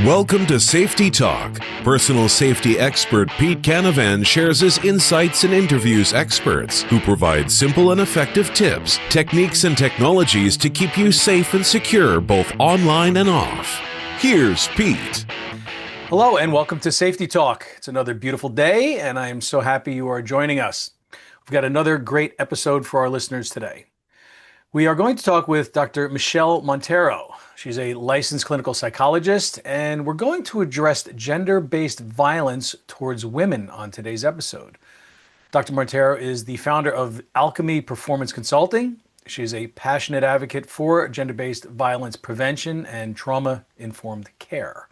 Welcome to Safety Talk. Personal safety expert Pete Canavan shares his insights and interviews experts who provide simple and effective tips, techniques, and technologies to keep you safe and secure both online and off. Here's Pete. Hello and welcome to Safety Talk. It's another beautiful day and I am so happy you are joining us. We've got another great episode for our listeners today. We are going to talk with Dr. Michelle Montero. She's a licensed clinical psychologist, and we're going to address gender-based violence towards women on today's episode. Dr. Montero is the founder of Alchemy Performance Consulting. She is a passionate advocate for gender-based violence prevention and trauma-informed care.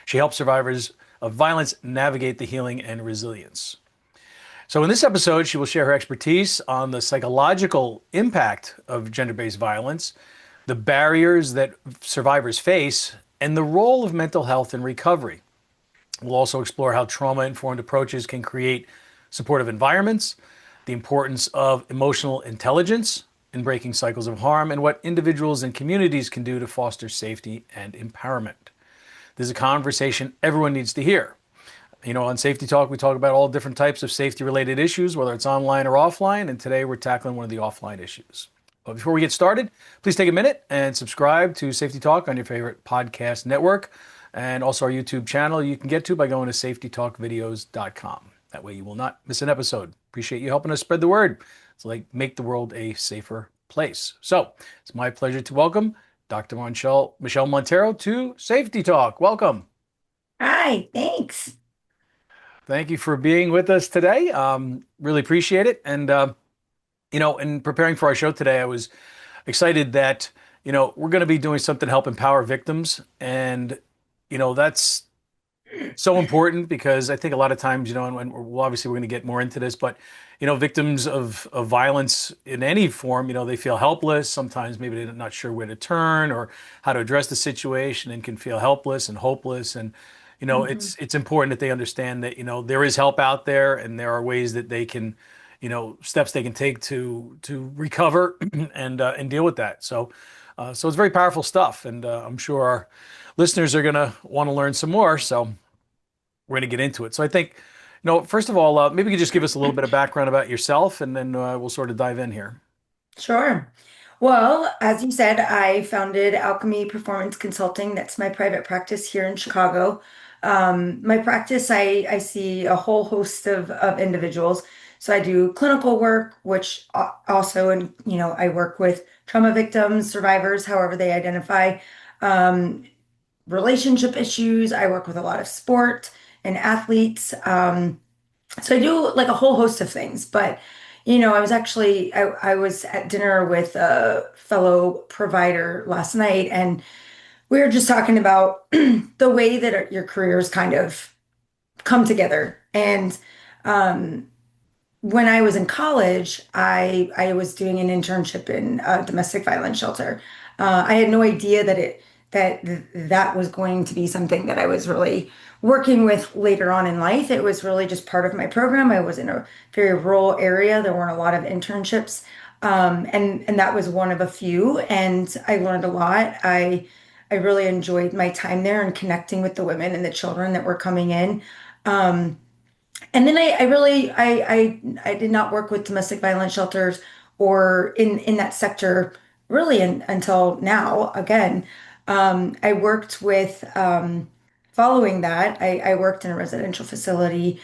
She helps survivors of violence navigate the healing and resilience. So in this episode, she will share her expertise on the psychological impact of gender-based violence, the barriers that survivors face, and the role of mental health in recovery. We'll also explore how trauma-informed approaches can create supportive environments, the importance of emotional intelligence in breaking cycles of harm, and what individuals and communities can do to foster safety and empowerment. This is a conversation everyone needs to hear. You know, on Safety Talk, we talk about all different types of safety-related issues, whether it's online or offline, and today we're tackling one of the offline issues. But before we get started, please take a minute and subscribe to Safety Talk on your favorite podcast network, and also our YouTube channel you can get to by going to safetytalkvideos.com. That way you will not miss an episode. Appreciate you helping us spread the word. It's like make the world a safer place. So it's my pleasure to welcome Dr. Michelle Montero to Safety Talk. Welcome. Hi, thanks. Thank you for being with us today. Really appreciate it. And, in preparing for our show today, I was excited that, we're going to be doing something to help empower victims. And, that's so important because I think a lot of times, and obviously we're going to get more into this, but, victims of violence in any form, they feel helpless. Sometimes maybe they're not sure where to turn or how to address the situation and can feel helpless and hopeless. And it's important that they understand that, there is help out there and there are ways that they can, steps they can take to recover and deal with that. So it's very powerful stuff. And I'm sure our listeners are going to want to learn some more. So we're going to get into it. So I think, first of all, maybe you could just give us a little bit of background about yourself and then we'll sort of dive in here. Sure. Well, as you said, I founded Alchemy Performance Consulting. That's my private practice here in Chicago. My practice, I see a whole host of individuals. So I do clinical work, which also, and I work with trauma victims, survivors, however they identify, relationship issues. I work with a lot of sport and athletes. So I do like a whole host of things. But I was at dinner with a fellow provider last night, and we were just talking about the way that your careers kind of come together. And when I was in college, I was doing an internship in a domestic violence shelter. I had no idea that was going to be something that I was really working with later on in life. It was really just part of my program. I was in a very rural area. There weren't a lot of internships. And that was one of a few. And I learned a lot. I really enjoyed my time there and connecting with the women and the children that were coming in. And then I did not work with domestic violence shelters or in that sector really until now. Again, I worked with, following that, I worked in a residential facility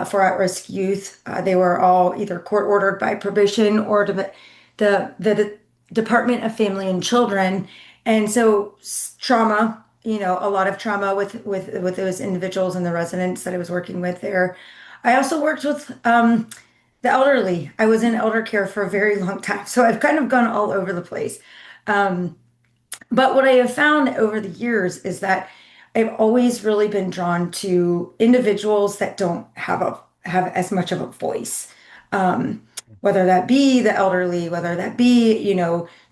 for at-risk youth. They were all either court ordered by probation or the Department of Family and Children. And so trauma, a lot of trauma with those individuals and the residents that I was working with there. I also worked with the elderly. I was in elder care for a very long time, so I've kind of gone all over the place. But what I have found over the years is that I've always really been drawn to individuals that don't have as much of a voice. Whether that be the elderly, whether that be,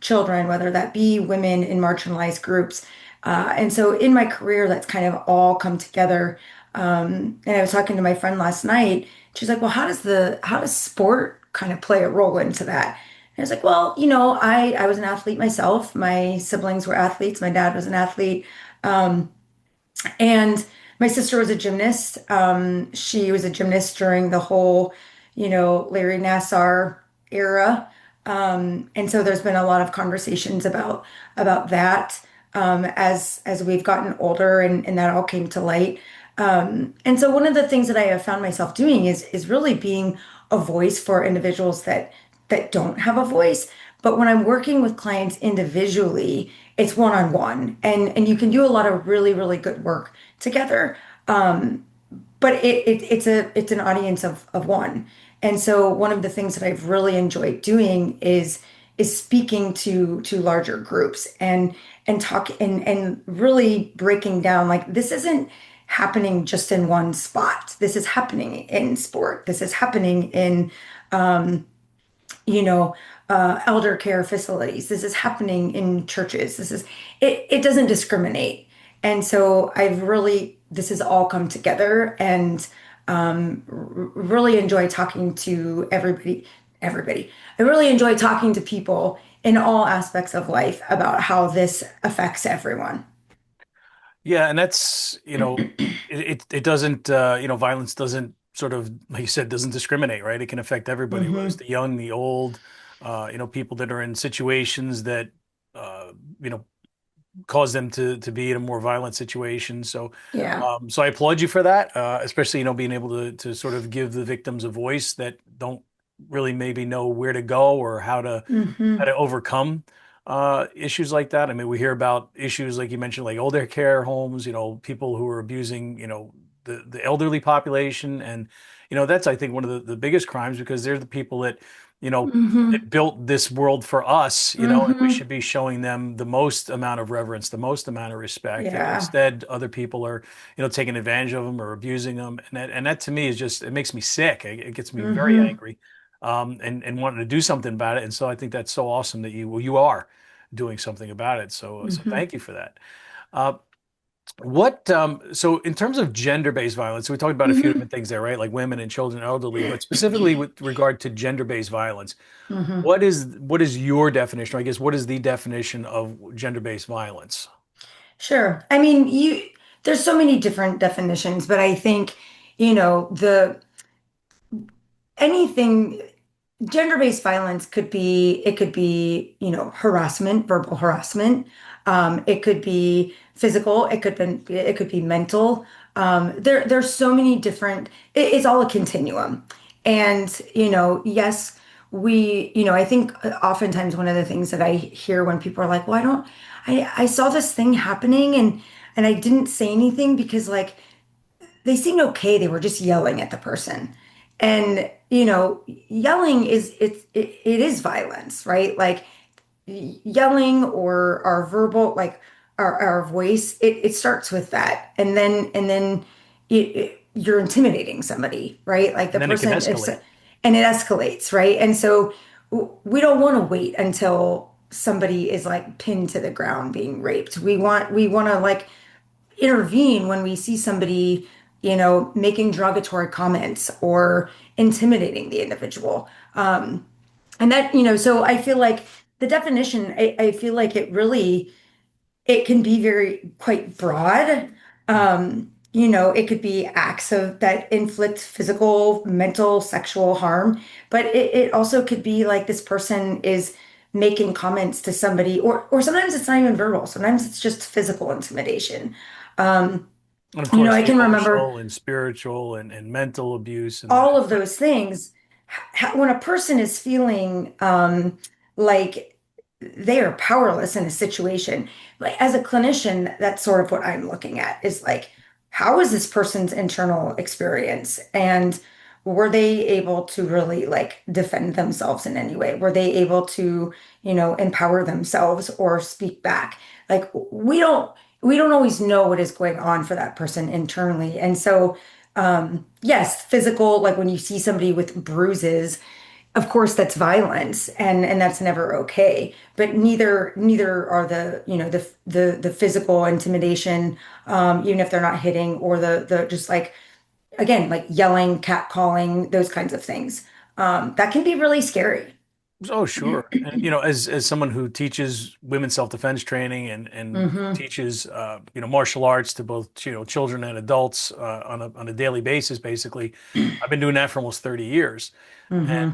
children, whether that be women in marginalized groups. And so in my career, that's kind of all come together. And I was talking to my friend last night. She's like, well, how does sport kind of play a role into that? I was like, well, I was an athlete myself. My siblings were athletes. My dad was an athlete. Um, and my sister was a gymnast. She was a gymnast during the whole, Larry Nassar era. And so there's been a lot of conversations about that as we've gotten older and that all came to light. And so one of the things that I have found myself doing is really being a voice for individuals that don't have a voice. But when I'm working with clients individually, it's one-on-one, and you can do a lot of really, really good work together. But it's an audience of one. And so one of the things that I've really enjoyed doing is speaking to larger groups and talk and really breaking down, like, this isn't happening just in one spot. This is happening in sport. This is happening in you know, elder care facilities. This is happening in churches. It doesn't discriminate. And so this has all come together, and really enjoy talking to everybody. I really enjoy talking to people in all aspects of life about how this affects everyone. Yeah, and that's, it doesn't, violence doesn't sort of, like you said, doesn't discriminate, right? It can affect everybody, whether it's Hmm. the young, the old, people that are in situations that, uh, you know, cause them to be in a more violent situation. So, Yeah. so I applaud you for that, especially, being able to sort of give the victims a voice that don't really maybe know where to go or how Hmm. to overcome issues like that. I mean, we hear about issues like you mentioned, like older care homes, people who are abusing, the elderly population. And, that's, I think, one of the biggest crimes, because they're the people that, that Hmm. built this world for us, and we Hmm. should be showing them the most amount of reverence, the most amount of respect. Yeah. Instead, other people are, taking advantage of them or abusing them. And that to me is just, it makes me sick. It gets me very Hmm. angry, and wanting to do something about it. And so I think that's so awesome that you are doing something about it. So Hmm. thank you for that. Uh, so in terms of gender-based violence, we talked about a few Hmm. different things there, right? Like women and children and elderly, but specifically with regard to gender-based violence, Hmm. what is your definition, or I guess what is the definition of gender-based violence? Sure. I mean, there's so many different definitions, but I think, the anything gender-based violence could be harassment, verbal harassment. It could be physical, it could be mental. There's so many different, it's all a continuum. And, yes, I think oftentimes one of the things that I hear when people are like, well, I saw this thing happening and I didn't say anything because, like, they seemed okay. They were just yelling at the person. And, yelling it is violence, right? Like, yelling or our verbal, like our voice, it starts with that. And then you're intimidating somebody, right? Like the And then it can person, escalate. and it escalates, right? And so we don't want to wait until somebody is like pinned to the ground being raped. We want to, like, intervene when we see somebody, making derogatory comments or intimidating the individual. And that, so I feel like the definition, I feel like it can be very quite broad. It could be acts that inflict physical, mental, sexual harm, but it also could be like this person is making comments to somebody, or sometimes it's not even verbal. Sometimes it's just physical intimidation. Um, And of course, I can remember emotional and spiritual and mental abuse and all that. of those things. When a person is feeling like they are powerless in a situation, like, as a clinician, that's sort of what I'm looking at, is like, how is this person's internal experience, and were they able to really, like, defend themselves in any way? Were they able to, empower themselves or speak back? Like, we don't always know what is going on for that person internally. And so, yes, physical, like when you see somebody with bruises, of course that's violence, and that's never okay. But neither are the physical intimidation, even if they're not hitting, or the just, like, again, like yelling, catcalling, those kinds of things. That can be really scary. Oh, sure. And as someone who teaches women's self-defense training and Hmm. teaches martial arts to both children and adults on a daily basis, basically, I've been doing that for almost 30 years. Hmm.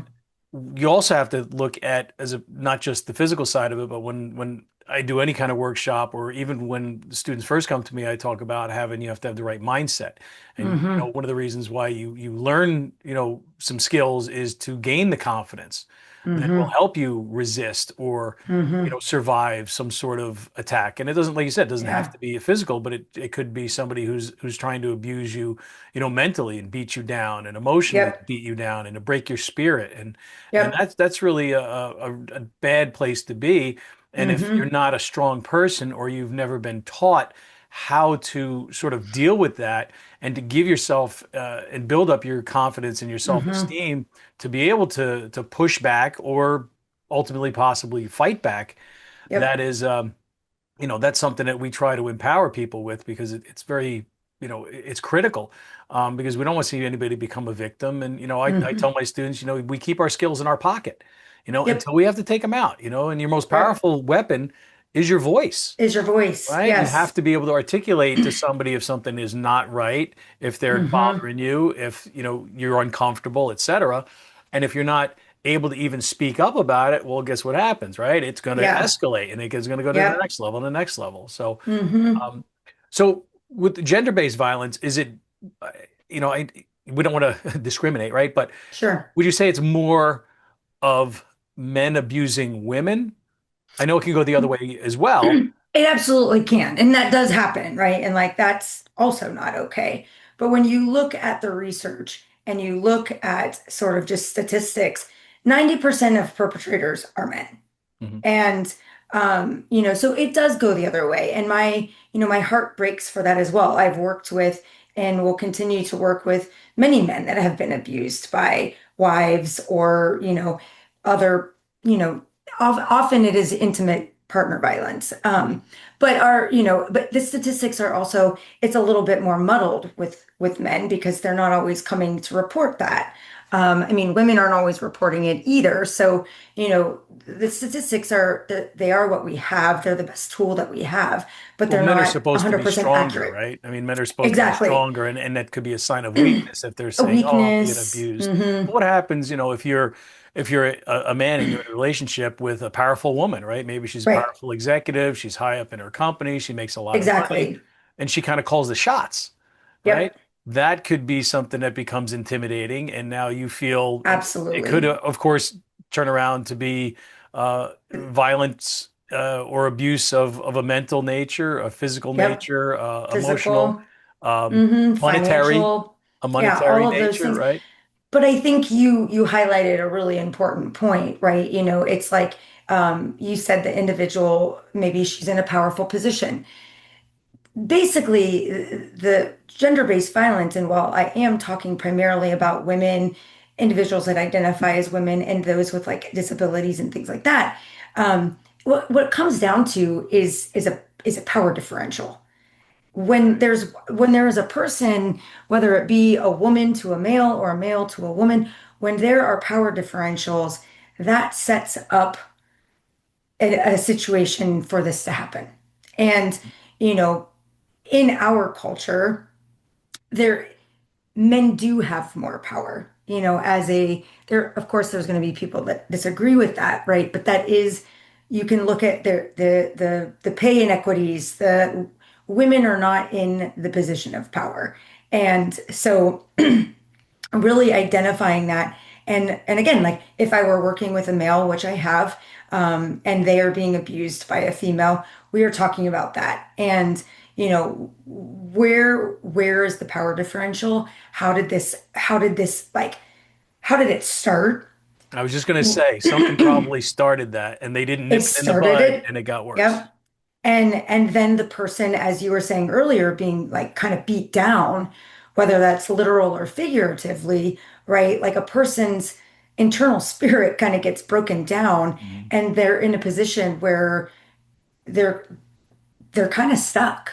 You also have to look at as a not just the physical side of it, but when I do any kind of workshop or even when the students first come to me, I talk about having you have to have the right mindset. And Hmm. one of the reasons why you learn, some skills is to gain the confidence that will Hmm. help you resist or Hmm. survive some sort of attack. And it doesn't, like you said, it doesn't have Yeah. to be a physical, but it could be somebody who's trying to abuse you, mentally and beat you down and emotionally Yep. beat you down and to break your spirit. And Yep. that's really a bad place to be. And if you're Hmm. not a strong person or you've never been taught how to sort of deal with that and to give yourself and build up your confidence and your Hmm. self-esteem to be able to push back or ultimately possibly fight back, Yep. that is that's something that we try to empower people with because it's very, it's critical, because we don't want to see anybody become a victim. And, I Hmm. tell my students, we keep our skills in our pocket, Yep. until we have to take them out, and your most Right. powerful weapon is your voice, Is your voice. right? You have Yes. to be able to articulate to somebody if something is not right, if they're Hmm. bothering you, if, you're uncomfortable, etc. And if you're not able to even speak up about it, well, guess what happens, right? It's going to Yeah. escalate and it's going to go to the Yep. next level and the next level. So, Hmm. um, so with gender-based violence, is it, uh, we don't want to discriminate, right? But Sure. would you say it's more of men abusing women? I know it can go the other way as well. It absolutely can. And that does happen, right? And like that's also not okay. But when you look at the research and you look at sort of just statistics, 90% of perpetrators are men. Mhm. And so it does go the other way. And my heart breaks for that as well. I've worked with and will continue to work with many men that have been abused by wives or, other, you know, often it is intimate partner violence. But the statistics are also, it's a little bit more muddled with men because they're not always coming to report that. I mean, women aren't always reporting it either. So, the statistics they are what we have. They're the best tool that we have, but Well, they're men are not supposed to be 100% stronger, accurate. right? I mean, men are supposed to be Exactly. stronger, and that could be a sign of weakness if they're A saying, "Oh, I'm being weakness. abused." Hmm. But what happens, if you're a man and you're in a relationship with a powerful woman, right? Maybe she's a Right. powerful executive, she's high up in her company, she makes a lot of money, Exactly. and she kind of calls the shots, right? Yep. That could be something that becomes intimidating, and now you feel, and it could, Absolutely. of course, turn around to be violence or abuse of a mental nature, a physical Yep. nature, emotional, Physical. um, Hmm. monetary, Financial. a Yeah, all monetary of those nature, things. right? But I think you highlighted a really important point, right? It's like you said the individual, maybe she's in a powerful position. Basically, the gender-based violence, and while I am talking primarily about women, individuals that identify as women, and those with like disabilities and things like that, what it comes down to is a power differential. When there is a person, whether it be a woman to a male or a male to a woman, when there are power differentials, that sets up a situation for this to happen. And you know, in our culture, there men do have more power. As a there, of course, there's going to be people that disagree with that, right? But that is, you can look at the pay inequities. The women are not in the position of power, and so really identifying that. And again, like if I were working with a male, which I have, and they are being abused by a female, we are talking about that. And where is the power differential? How did it start? I was just going to say something probably started that, and they didn't It nip it in the started bud, it. and it got worse. Yep. And then the person, as you were saying earlier, being like kind of beat down, whether that's literal or figuratively, right? Like a person's internal spirit kind of gets broken down Mhm. and they're in a position where they're they're kind of stuck.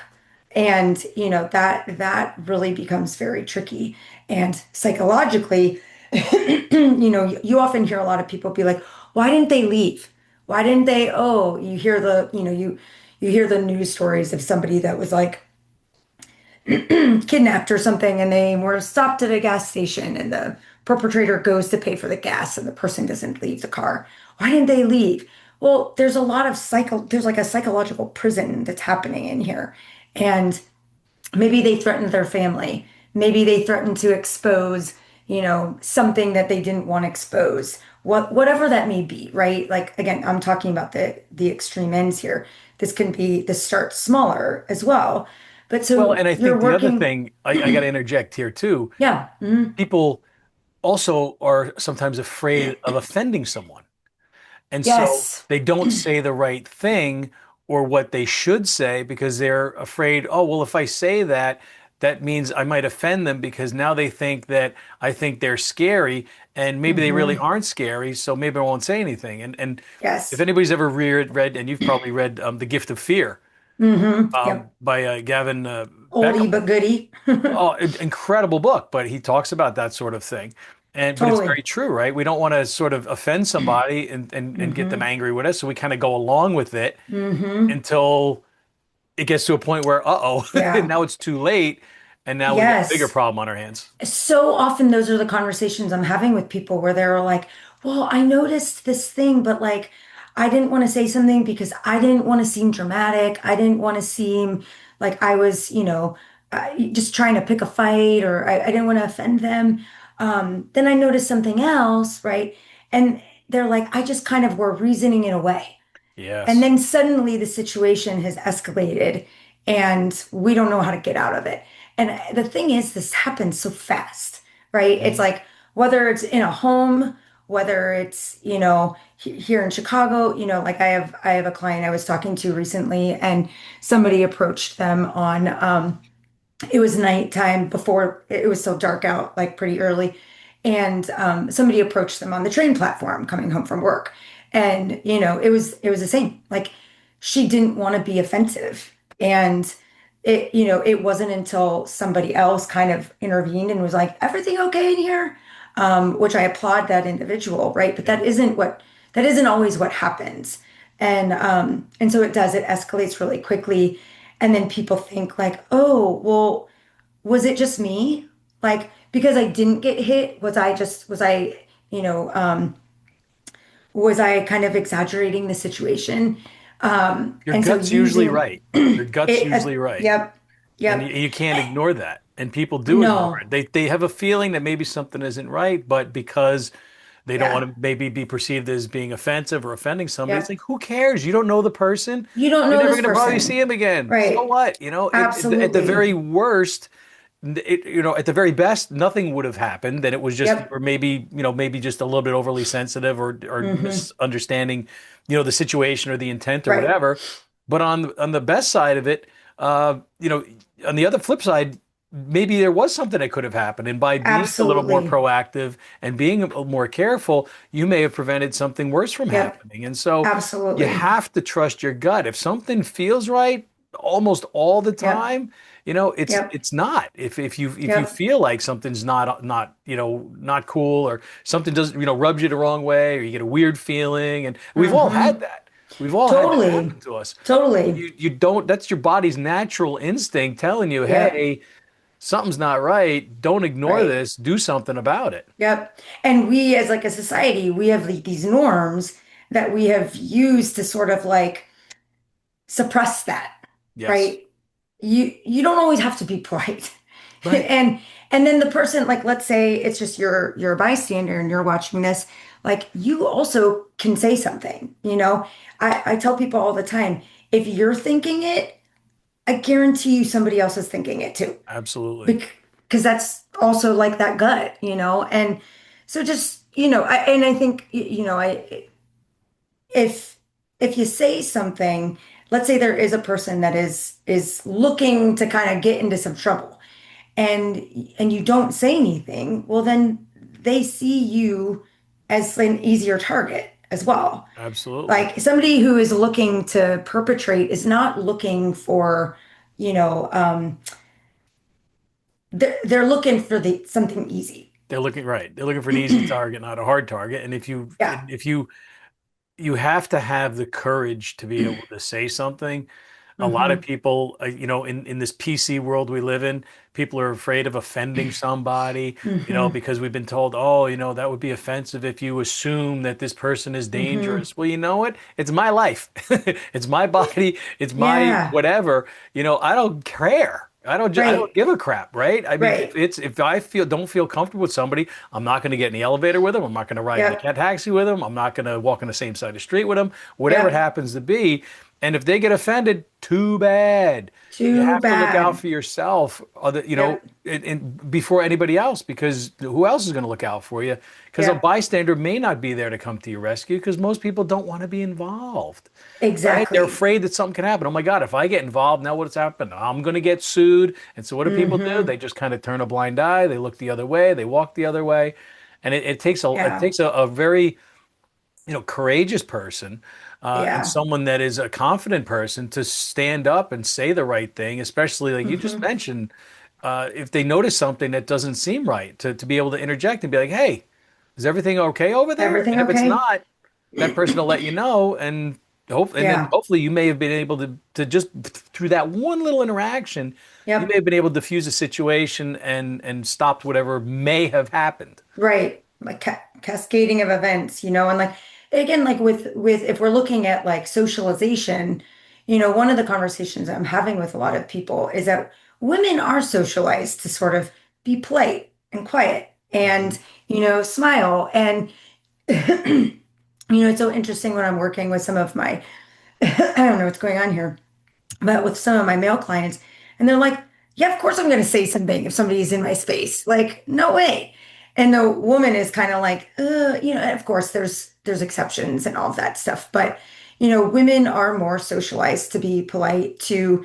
And that really becomes very tricky. And psychologically, you often hear a lot of people be like, why didn't they leave? Why didn't they, oh, you hear the, you hear the news stories of somebody that was like kidnapped or something and they were stopped at a gas station and the perpetrator goes to pay for the gas and the person doesn't leave the car. Why didn't they leave? Well, there's a lot of there's like a psychological prison that's happening in here. And maybe they threatened their family. Maybe they threatened to expose, something that they didn't want to expose. Whatever that may be, right? Like again, I'm talking about the extreme ends here. This starts smaller as well. But Well, so and I you're think the other working, thing I got to interject here too. yeah, People also are sometimes afraid of offending someone. And so yes, they don't say the right thing or what they should say because they're afraid, oh, well, if I say that, that means I might offend them because now they think that I think they're scary and maybe they really hmm aren't scary, so maybe I won't say anything. And if yes, anybody's ever read and you've probably read The Gift of Fear yep, by Gavin oldie Beckham. but goodie, Oh, incredible book, but he talks about that sort of thing. But it's totally. very true, right? We don't want to sort of offend somebody and get them hmm angry with us. So we kind of go along with it hmm until it gets to a point where, uh-oh, Yeah. now it's too late. And now we got a bigger Yes. problem on our hands. So often those are the conversations I'm having with people where they're like, well, I noticed this thing, but like, I didn't want to say something because I didn't want to seem dramatic. I didn't want to seem like I was, just trying to pick a fight or I didn't want to offend them. Then I noticed something else, right? And they're like, I just kind of were reasoning it away. And Yes. then suddenly the situation has escalated and we don't know how to get out of it. And the thing is, this happens so fast, right? It's Mhm. like whether it's in a home, whether it's, here in Chicago, like I have a client I was talking to recently and somebody approached them on it was nighttime before it was still dark out, like pretty early. And somebody approached them on the train platform coming home from work. And, it was the same. Like she didn't want to be offensive. And it wasn't until somebody else kind of intervened and was like, everything okay in here? Which I applaud that individual, right? But Yeah. that isn't always what happens. And so it escalates really quickly. And then people think like, oh, well, was it just me? Like, because I didn't get hit, you know, um, was I kind of exaggerating the situation? Your And so gut's usually using right. Your gut's it, usually right. yep, And you, yep. you can't ignore that. And people do ignore No, it. They have a feeling that maybe something isn't right, but because they don't want yeah, to maybe be perceived as being offensive or offending somebody, it's yep. like, who cares? You don't know the person. You don't You're know never this going to probably see person, him again. So right? what? At the Absolutely. very worst, at the very best, nothing would have happened. Then it was just, Yep. or maybe just a little bit overly sensitive or hmm misunderstanding, the situation or the intent or Right. whatever. But on the best side of it, on the other flip side, maybe there was something that could have happened, and by being a little more Absolutely. proactive and being a little more careful, you may have prevented something worse from Yep. happening. And so you Absolutely. have to trust your gut. If something feels right almost all the Yep. time, it's Yep. it's not. If you Yep. feel like something's not not cool, or something doesn't rubs you the wrong way, or you get a weird feeling, and we've all had hmm that. We've all had that Totally. happen to us. Totally. You don't, that's your body's natural instinct telling you, Yep. hey, something's not right. Don't ignore Right. this. Do something about it. Yep. And we, as like a society, we have like these norms that we have used to sort of like suppress that, Yes. right? You don't always have to be polite. Right. And and then the person, like let's say it's just you're a bystander and you're watching this, like you also can say something, you know? I tell people all the time, if you're thinking it, I guarantee you somebody else is thinking it too. Absolutely. Because that's also like that gut, and so just I think if if you say something, let's say there is a person that is looking to kind of get into some trouble, and you don't say anything, well then they see you as an easier target as well. Absolutely. Like somebody who is looking to perpetrate is not looking for you know they're looking for the something easy. They're looking right. They're looking for an easy target, not a hard target. And if you Yeah. if you you have to have the courage to be able to say something. A lot of Hmm. people, in this PC world we live in, people are afraid of offending somebody, Hmm. because we've been told, oh, that would be offensive if you assume that this person is Hmm. dangerous. Well, you know what? It's my life. It's my body. It's my Yeah. whatever. I don't care. I don't Right. give a crap, right? I mean, Right. if I don't feel comfortable with somebody, I'm not going to get in the elevator with them. I'm not going to ride in the Yep. taxi with them. I'm not going to walk on the same side of the street with them, whatever it Yep. happens to be. And if they get offended, too bad. You Too have to look out bad. for yourself, Yep. before anybody else, because who else is going to look out for you? Because a Yep. bystander may not be there to come to your rescue because most people don't want to be involved, right? They're Exactly. afraid that something can happen. Oh my God, if I get involved, now what's happened? I'm going to get sued. And so what do people do? Hmm. They just kind of turn a blind eye. They look the other way. They walk the other way. And it takes Yeah. a very courageous person, and Yeah. someone that is a confident person to stand up and say the right thing, especially like you just Hmm. mentioned, if they notice something that doesn't seem right, to be able to interject and be like, hey, is everything okay over there? Everything And if it's okay? not, that person will let you know, and then Yeah. hopefully you may have been able to just through that one little interaction, you may Yep. have been able to diffuse a situation and stopped whatever may have happened. Right. Like cascading of events, and like again, like with if we're looking at like socialization, one of the conversations I'm having with a lot of people is that women are socialized to sort of be polite and quiet and, smile. And it's so interesting when I'm working with some of my, I don't know what's going on here, but with some of my male clients, and they're like, yeah, of course I'm going to say something if somebody's in my space. Like, no way. And the woman is kind of like, and of course there's exceptions and all of that stuff, but women are more socialized to be polite, to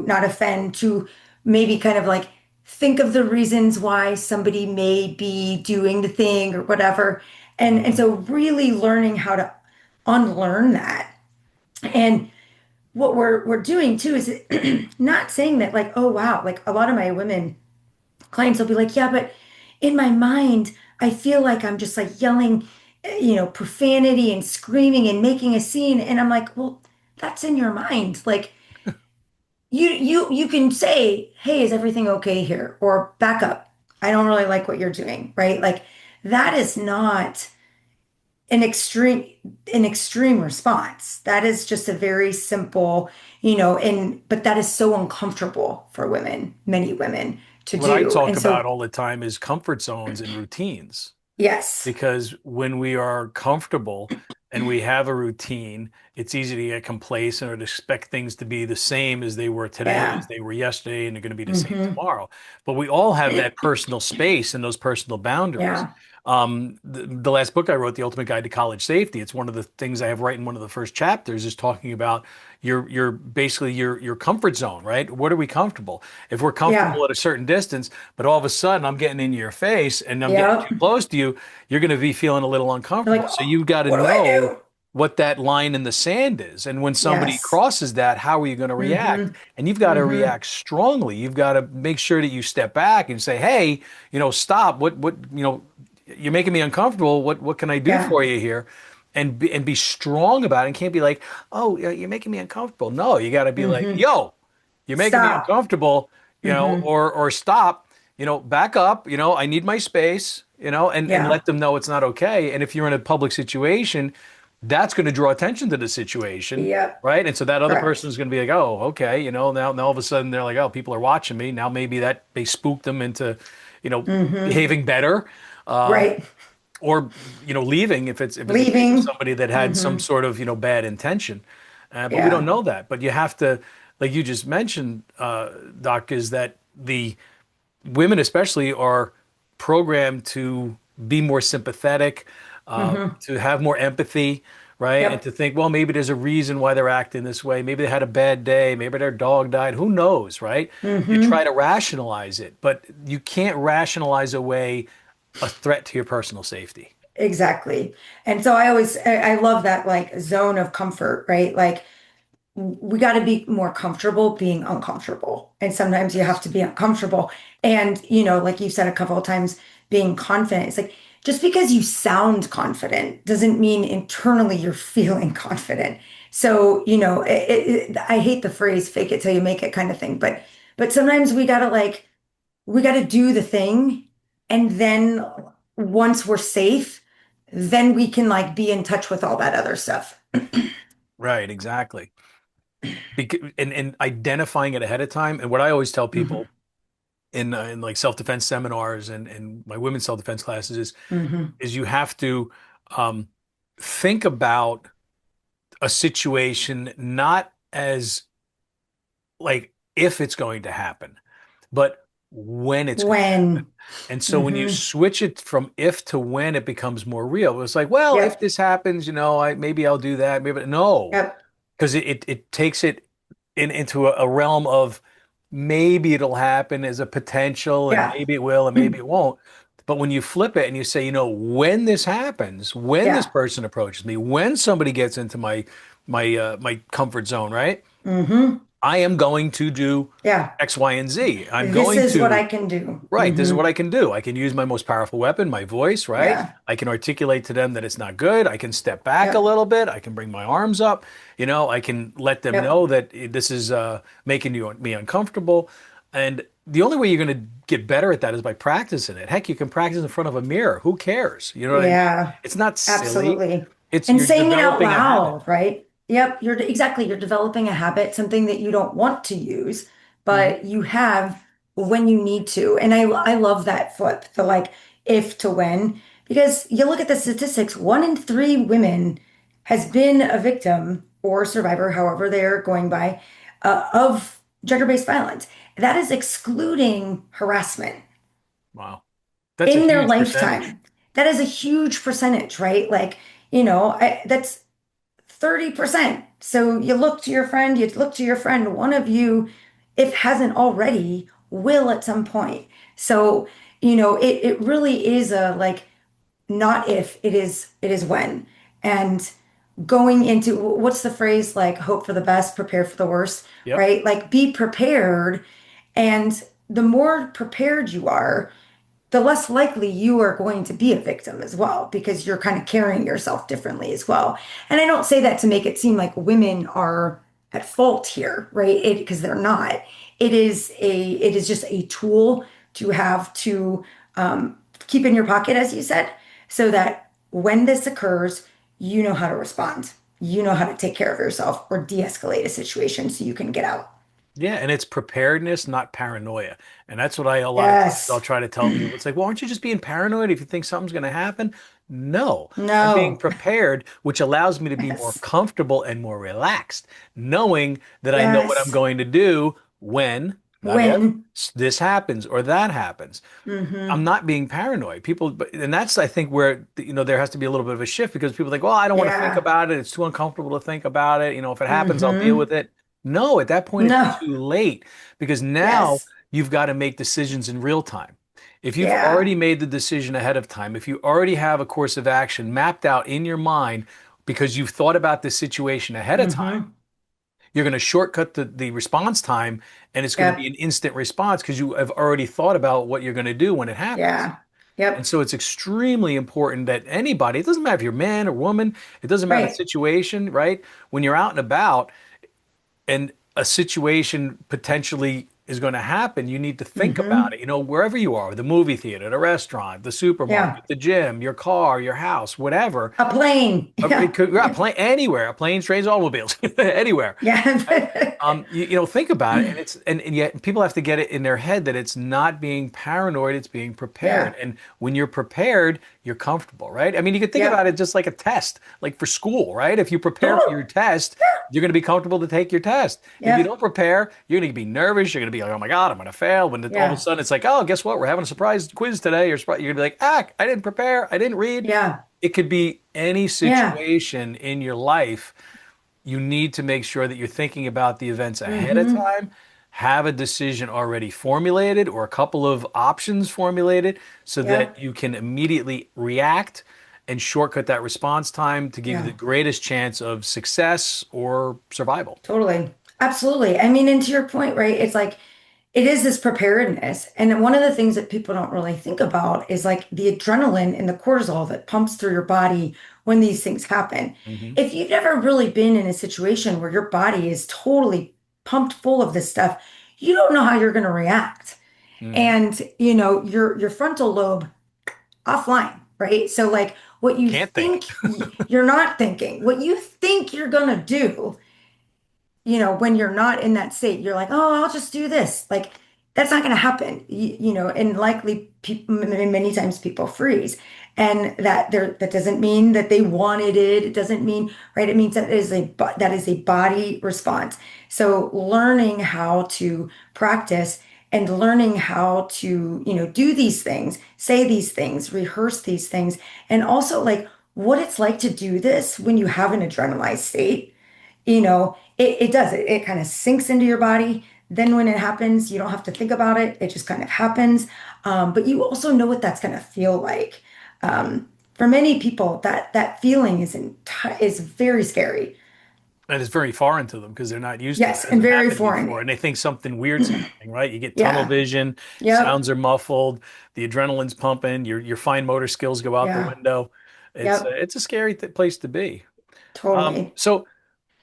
not offend, to maybe kind of like think of the reasons why somebody may be doing the thing or whatever. And Mhm. so really learning how to unlearn that. And what we're doing too is not saying that like, oh wow, like a lot of my women clients will be like, yeah, but in my mind I feel like I'm just like yelling, profanity and screaming and making a scene. And I'm like, well, that's in your mind. Like you can say, hey, is everything okay here, or back up, I don't really like what you're doing, right? Like that is not an extreme response. That is just a very simple, and but that is so uncomfortable for women, many women, to What I do. talk And about so all the time is comfort zones and routines. yes. Because when we are comfortable and we have a routine, it's easy to get complacent or to expect things to be the same as they were today, as Yeah. they were yesterday, and they're going to be the same Hmm. tomorrow. But we all have that personal space and those personal boundaries. Yeah. The last book I wrote, The Ultimate Guide to College Safety, it's one of the things I have right in one of the first chapters is talking about your basically your comfort zone, right? What are we comfortable? If we're Yeah. comfortable at a certain distance, but all of a sudden I'm getting into your face and I'm getting Yeah. too close to you, you're going to be feeling a little You're uncomfortable. like, So oh, you've got to what do I know do? what that line in the sand is. And when somebody Yes. crosses that, how are you going to react? Hmm. And you've got to Hmm. react strongly. You've got to make sure that you step back and say, "Hey, stop. You're making me uncomfortable. What can I do Yeah. for you here?" And be strong about it. And can't be like, "Oh, you're making me uncomfortable." No, you got to be like, Hmm. "Yo, you're making me Stop. uncomfortable," Hmm. or stop, back up, I need my space, and Yeah. let them know it's not okay. And if you're in a public situation, that's going to draw attention to the situation, Yep. right? And so that other person Correct. is going to be like, oh, okay, now all of a sudden they're like, oh, people are watching me. Now maybe that they spooked them into, Hmm. behaving better, uh, Right. or leaving if it's a case of Leaving. somebody that had some Hmm. sort of bad intention. But we don't Yeah. know that. But you have to, like you just mentioned, Doc, is that the women especially are programmed to be more sympathetic, Hmm. to have more empathy, right? And Yep. to think, well, maybe there's a reason why they're acting this way. Maybe they had a bad day. Maybe their dog died. Who knows, right? You try Hmm. to rationalize it, but you can't rationalize away a threat to your personal safety. Exactly. And so I love that like zone of comfort, right? Like we got to be more comfortable being uncomfortable. And sometimes you have Yes. to be uncomfortable. And, like you said a couple of times, being confident. It's like just because you sound confident doesn't mean internally you're feeling confident. So, I hate the phrase fake it till you make it kind of thing, but sometimes we gotta do the thing, and then once we're safe, then we can like be in touch with all that other stuff. Right, exactly. And identifying it ahead of time. And what I always tell Hmm. people in like self-defense seminars and my women's self-defense classes Hmm. is you have to um, think about a situation not as like if it's going to happen, but when it's going to happen. When, And so when you hmm switch it from if to when, it becomes more real. It's like, well, if Yep, this happens, I maybe I'll do that. Maybe no, yep, because it takes it into a realm of maybe it'll happen as a potential, and yeah, maybe it will, and maybe it won't. But when you flip it and you say, when this happens, when this yeah, person approaches me, when somebody gets into my comfort zone, right? hmm I am going to do yeah. X, Y, and Z. I'm This going is what to, I can do. right, this is what I can do. I can use my most powerful weapon, my voice, right? Yeah, I can articulate to them that it's not good. I can step back a yep, little bit. I can bring my arms up. I can let them yep. know that this is making me uncomfortable. And the only way you're going to get better at that is by practicing it. Heck, you can practice in front of a mirror. Who cares? You know what I mean? Yeah, It's not silly. absolutely. It's And you're saying it out developing a habit. loud, right? Yep, you're developing a habit, something that you don't want to use, Mhm. but you have when you need to. And I love that flip, the like if to when, because you look at the statistics, 1 in 3 women has been a victim or survivor, however they're going by, of gender-based violence. That is excluding harassment Wow. That's a in their huge percentage. lifetime. That is a huge percentage, right? Like, that's 30%. So you look to your friend, one of you, if hasn't already, will at some point. So, it really is a like not if, it is when. And going into what's the phrase like hope for the best, prepare for the worst, Yep. right? Like be prepared. And the more prepared you are, the less likely you are going to be a victim as well, because you're kind of carrying yourself differently as well. And I don't say that to make it seem like women are at fault here, right? Because they're not. It is just a tool to have to keep in your pocket, as you said, so that when this occurs, you know how to respond. You know how to take care of yourself or de-escalate a situation so you can get out. Yeah, and it's preparedness, not paranoia. And that's what a lot of times I'll Yes. try to tell people. It's like, well, aren't you just being paranoid if you think something's going to happen? No, I'm being No. prepared, which allows me to be more Yes. comfortable and more relaxed, knowing that I know what I'm Yes. going to do when, not if, When. this happens or that happens. I'm Hmm. not being paranoid. And that's, I think, where, there has to be a little bit of a shift because people think, well, I don't want to think Yeah. about it. It's too uncomfortable to think about it. If it happens, I'll deal Hmm. with it. No, at that point, it's No. too late because now Yes. you've got to make decisions in real time. If you've Yeah. already made the decision ahead of time, if you already have a course of action mapped out in your mind because you've thought about this situation ahead of time, Hmm. you're going to shortcut the response time and it's going to be Yep. an instant response because you have already thought about what you're going to do when it happens. Yeah. And Yep. so it's extremely important that anybody, it doesn't matter if you're man or woman, it doesn't matter the Right. situation, right? When you're out and about and a situation potentially is going to happen, you need to think about Hmm. it. Wherever you are, the movie theater, the restaurant, the Yeah. supermarket, the gym, your car, your house, whatever. A plane. It Yeah. could, yeah, plane anywhere, planes, trains, automobiles, anywhere. Right? Yeah. Think about it, and yet people have to get it in their head that it's not being paranoid, it's being prepared. Yeah. And when you're prepared, you're comfortable, right? I mean, you could think about Yep. it just like a test, like for school, right? If you prepare for Totally. your test, you're going to be comfortable to take your test. If you Yep. don't prepare, you're going to be nervous. You're going to be like, oh my God, I'm going to fail. When all of a Yeah. sudden it's like, oh, guess what? We're having a surprise quiz today. You're going to be like, I didn't prepare. I didn't read. Yeah. It could be any Yeah. situation in your life. You need to make sure that you're thinking about the events ahead of Hmm. time, have a decision already formulated or a couple of options formulated so that Yep. you can immediately react and shortcut that response time to give you the Yeah. greatest chance of success or survival. Totally. Absolutely. I mean, and to your point, right? It's like it is this preparedness. And one of the things that people don't really think about is like the adrenaline and the cortisol that pumps through your body when these things happen. Hmm. If you've never really been in a situation where your body is totally pumped full of this stuff, you don't know how you're going to react. Hmm. And, your frontal lobe offline, right? So like what you Can't think. think you're not thinking, what you think you're going to do, when you're not in that state, you're like, oh, I'll just do this. Like, that's not going to happen, and likely many times people freeze. And that doesn't mean that they wanted it. It doesn't mean, right? It means that is a body response. So learning how to practice and learning how to, do these things, say these things, rehearse these things, and also like what it's like to do this when you have an adrenalized state. It does it. It kind of sinks into your body. Then when it happens, you don't have to think about it. It just kind of happens. But you also know what that's going to feel like. For many people, that feeling is very scary. And it's very foreign to them because they're not used to it. Yes, It and hasn't very happened foreign. before. And they think something weird's happening, right? You get tunnel Yeah. vision, Yep. sounds are muffled, the adrenaline's pumping, your fine motor skills go out the Yeah. window. Yep. It's a scary place to be. Totally. So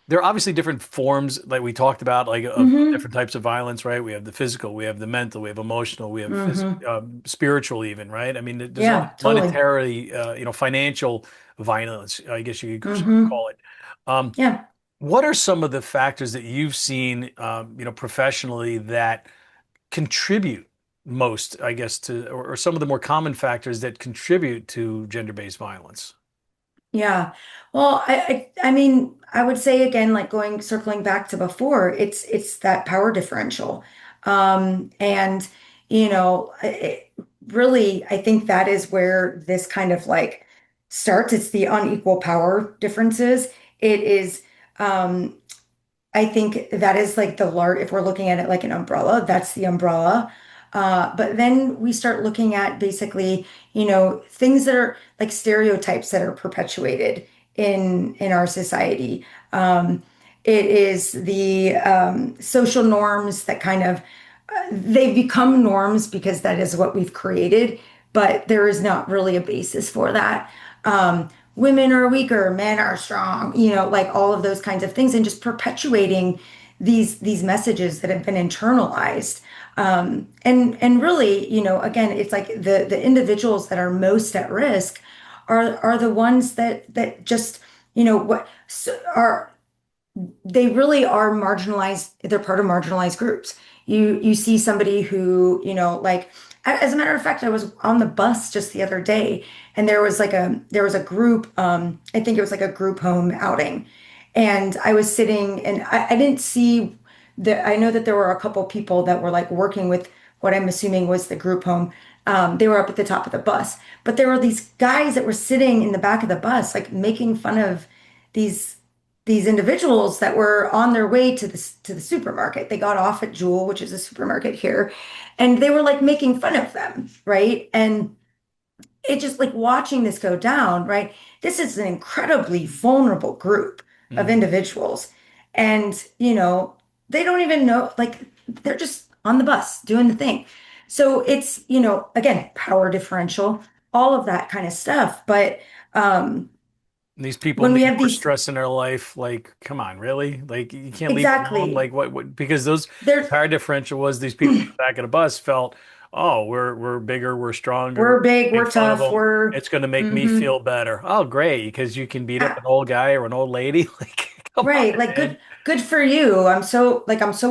there are obviously different forms, like we talked about, like of Hmm. different types of violence, right? We have the physical, we have the mental, we have emotional, we have Hmm. spiritual, even, right? I mean, there's all Yeah, totally. monetary, financial violence, I guess you could Hmm. call it. Um, Yeah. what are some of the factors that you've seen, professionally that contribute most, I guess, or some of the more common factors that contribute to gender-based violence? Yeah. Well, I mean, I would say again, like circling back to before, it's that power differential. And really, I think that is where this kind of like starts. It's the unequal power differences. It is, um, I think that is like if we're looking at it like an umbrella, that's the umbrella. But then we start looking at basically, things that are like stereotypes that are perpetuated in our society. It is the social norms that kind of they become norms because that is what we've created, but there is not really a basis for that. Women are weaker, men are strong, like all of those kinds of things, and just perpetuating these messages that have been internalized. And really, again, it's like the individuals that are most at risk are the ones that just, what are they really are marginalized. They're part of marginalized groups. You see somebody who, like as a matter of fact, I was on the bus just the other day and there was a group, I think it was like a group home outing. And I was sitting and I didn't see that. I know that there were a couple people that were like working with what I'm assuming was the group home. They were up at the top of the bus, but there were these guys that were sitting in the back of the bus, like making fun of these these individuals that were on their way to the supermarket. They got off at Jewel, which is a supermarket here, and they were like making fun of them, right? And it just like watching this go down, right? This is an incredibly vulnerable group of Mhm. individuals. And, they don't even know, like they're just on the bus doing the thing. So it's, again, power differential, all of that kind of stuff. But These people when we need have more these, stress in their life. Like, come on, really? Like, you can't leave them alone. exactly, Like, what? Because those there's power differential was these people in the back of the bus felt, oh, we're bigger, we're stronger, we're big, make we're fun of tough, them. we're It's going to make me hmm feel better. Oh, great, because you can beat up an ah, old guy or an old lady. Like, come on, right. Like man. good for you. I'm so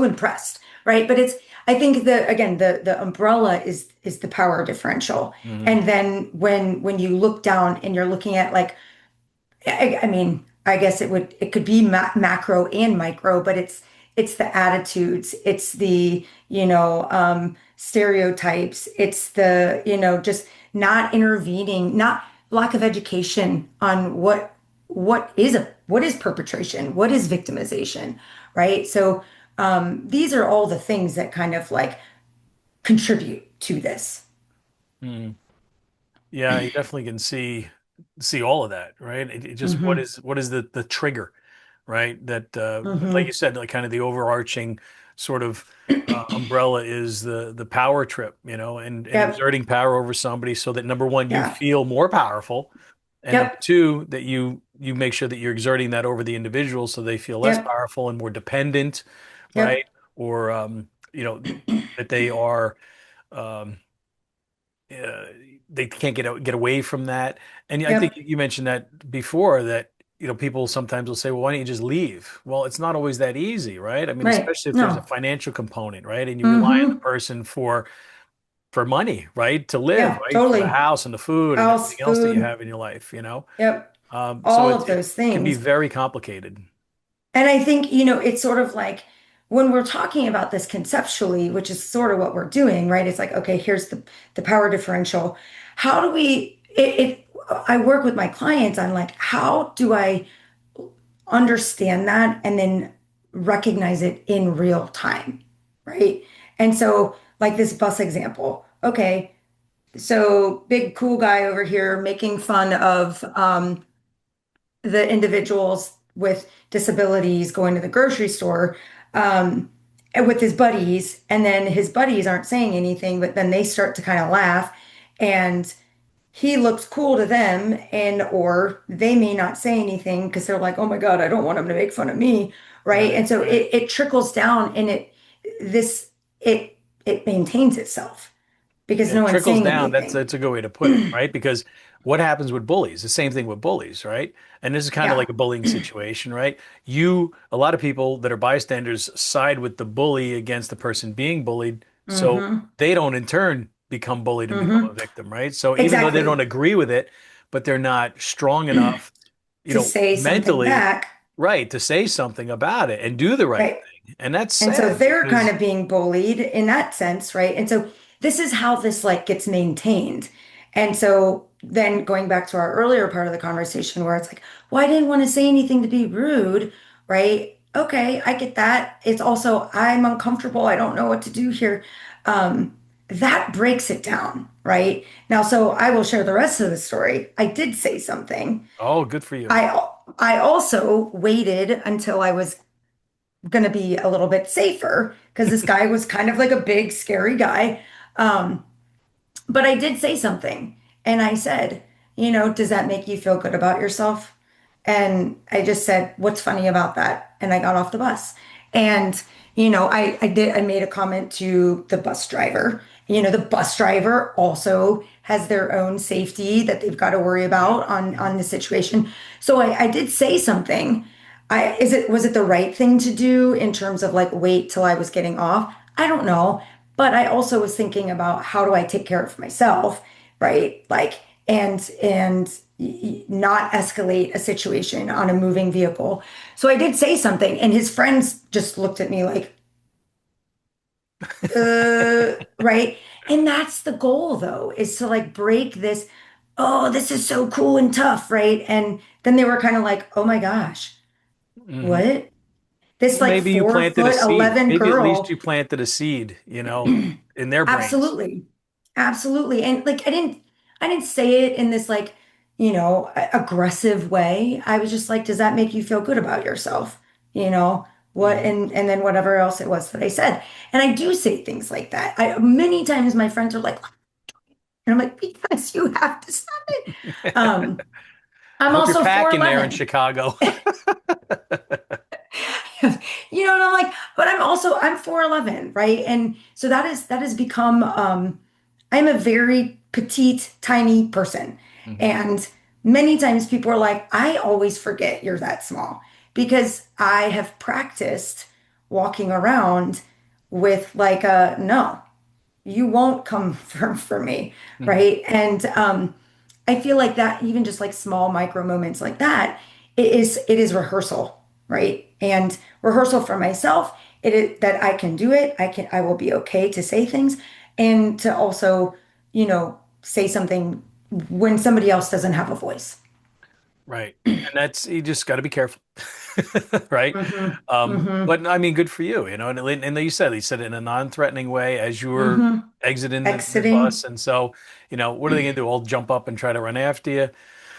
impressed, right? But I think the umbrella is the power differential. Hmm. And then when you look down and you're looking at like I mean, I guess it could be macro and micro, but it's the attitudes, it's the stereotypes, it's the just not intervening, not lack of education on what is perpetration, what is victimization, right? So these are all the things that kind of like contribute to this. Hmm. Yeah, you definitely can see all of that, right? It just Hmm. what is the trigger, right? That like you Hmm. said, like kind of the overarching sort of umbrella is the power trip, and Yep. exerting power over somebody so that number one, you Yeah. feel more powerful, and number Yep. two, that you make sure that you're exerting that over the individual so they feel less Yep. powerful and more dependent, right? Yep. Or that they are um, uh, they can't get away from that. And I think Yep. you mentioned that before that, people sometimes will say, well, why don't you just leave? Well, it's not always that easy, right? I mean, Right. especially if there's a No. financial component, right? And you rely on the Mm-hmm. person for money, right? To live, Yeah, right? For the totally. house and the food and House, everything else that you food. have in your life. Yep. So All it, of it those can be things. very complicated. And I think, it's sort of like when we're talking about this conceptually, which is sort of what we're doing, right? It's like, okay, here's the power differential. How do we, I work with my clients on like, how do I understand that and then recognize it in real time, right? And so, like this bus example, okay, so big cool guy over here making fun of the individuals with disabilities going to the grocery store and with his buddies, and then his buddies aren't saying anything, but then they start to kind of laugh, and he looks cool to them, and or they may not say anything because they're like, oh my God, I don't want him to make fun of me, right? Right, And so right. it trickles down, and this it maintains itself because Yeah, no it one's trickles saying down. That's anything. that's a good way to put it, right? Because what happens with bullies? The same thing with bullies, right? And this is kind of Yeah. like a bullying situation, right? A lot of people that are bystanders side with the bully against the person being bullied, so Mm-hmm. they don't in turn become bullied and become a Mm-hmm. victim, right? So even though they don't Exactly. agree with it, but they're not strong enough, To say something mentally, back. right, to say something about it and do the right Right. thing. And that's And so sad they're kind because of being bullied in that sense, right? And so this is how this like gets maintained. And so then going back to our earlier part of the conversation where it's like, well, I didn't want to say anything to be rude, right? Okay, I get that. It's also I'm uncomfortable. I don't know what to do here. That breaks it down, right? Now, so I will share the rest of the story. I did say something. oh, good for you. I I also waited until I was going to be a little bit safer because this guy was kind of like a big, scary guy. Um, but I did say something and I said, does that make you feel good about yourself? And I just said, what's funny about that? And I got off the bus. And, I made a comment to the bus driver. The bus driver also has their own safety that they've got to worry Yeah. about on the situation. So I did say something. Was it the right thing to do in terms of like wait till I was getting off? I don't know. But I also was thinking about how do I take care of myself, right? Like, and not escalate a situation on a moving vehicle. So I did say something, and his friends just looked at me like, right? And that's the goal, though, is to like break this, oh, this is so cool and tough, right? And then they were kind of like, oh my gosh, Mhm. what? This Well, like maybe you four planted a foot seed. 11 Maybe at least girl. you planted a seed, in their brains. Absolutely. Absolutely. And like I didn't say it in this like, aggressive way. I was just like, does that make you feel good about yourself? You know, what Mhm. and then whatever else it was that I said. And I do say things like that. I many times my friends are like, and I'm like, because you have to stop it. Um, I I'm hope you're also packing there in 4'11. Chicago. And I'm like, but I'm 4'11, right? And so that has become I'm a very petite, tiny person. Mhm. And many times people are like, I always forget you're that small because I have practiced walking around with like a no, you won't come for me, Mhm. right? And I feel like that even just like small micro moments like that, it is rehearsal, right? And rehearsal for myself, it is that I can do it. I will be okay to say things and to also, say something when somebody else doesn't have a voice. Right. And that's, you just got to be careful. Right. Hmm. Hmm. But I mean, good for you, and you said it in a non-threatening way as you were Hmm. exiting the bus. Exiting. And so, what are they going to do? All jump up and try to run after you?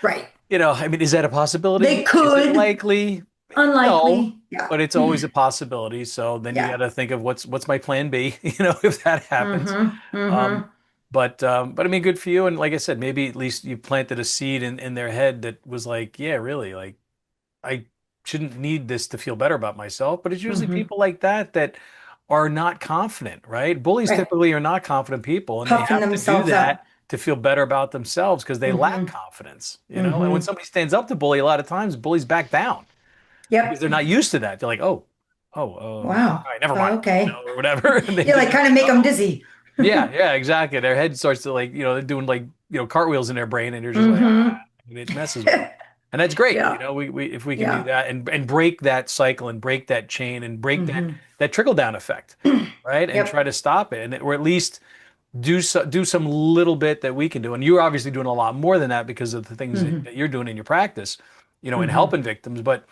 Right. I mean, is that a They possibility? Is it could. likely? No, Unlikely. Yeah. but it's always a possibility. So then you got Yeah. to think of what's my plan B, if that happens. Mm-hmm. Um, Mm-hmm. but I mean, good for you. And like I said, maybe at least you planted a seed in their head that was like, yeah, really, like I shouldn't need this to feel better about myself. But it's usually Mm-hmm. people like that that are not confident, right? Bullies Right. typically are not confident people, and they Puffing have to do themselves up. that to feel better about themselves because they lack Mm-hmm. confidence. And when Mm-hmm. somebody stands up to bully, a lot of times bullies back down because Yep. they're not used to that. They're like, all Wow. right, never mind, Oh, okay. or whatever. And they Yeah, just like kind like, of make them oh, dizzy. yeah, yeah, exactly. Their head starts to like, they're doing like, cartwheels in their brain, and you're just like, Mm-hmm. and it messes with them. And that's great. Yeah. We if we can do Yeah. that and break that cycle and break that chain and break Mm-hmm. that trickle down effect, right? And try Yep. to stop it, or at least do some little bit that we can do. And you're obviously doing a lot more than that because of the things Mm-hmm. that you're doing in your practice, in Mm-hmm. helping victims. But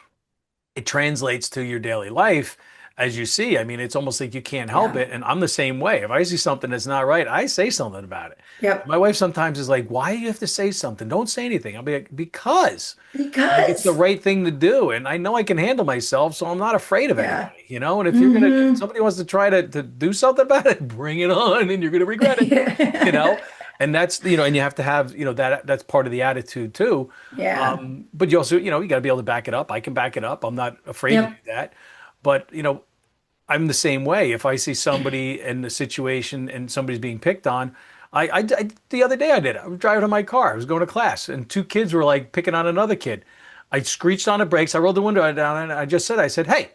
it translates to your daily life as you see. I mean, it's almost like you can't help Yeah. it. And I'm the same way. If I see something that's not right, I say something about it. Yep. My wife sometimes is like, why do you have to say something? Don't say anything. I'll be like, because like it's the Because. right thing to do. And I know I can handle myself, so I'm not afraid of Yeah. anybody. And if Mm-hmm. somebody wants to try to do something about it, bring it on and you're gonna regret it. You know? And and you have to have, that's part of the attitude too. Yeah. But you also, you got to be able to back it up. I can back it up. I'm not afraid to do Yep. that. But, I'm the same way. If I see somebody in a situation and somebody's being picked on, the other day I did it. I was driving in my car. I was going to class, and two kids were like picking on another kid. I screeched on the brakes. I rolled the window down, and I said, "Hey,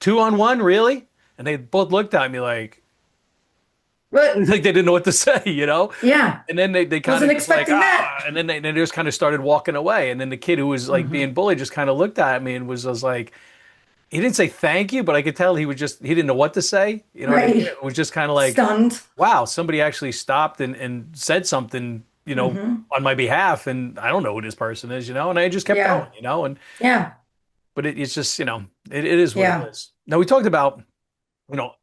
2-on-1, really?" And they both looked at me like, But like they didn't know what to say. yeah, And then they kind wasn't of just like, expecting that. and then they just kind of started walking away. And then the kid who was like Mm-hmm. being bullied just kind of looked at me and was like, he didn't say thank you, but I could tell he didn't know what to say. You know what I mean? Right. It was just kind of like, Stunned. wow, somebody actually stopped and said something, Mm-hmm. on my behalf. And I don't know who this person is. And I just kept Yeah. going. Yeah. But it's just, it is what it Yeah. is. Now we talked about,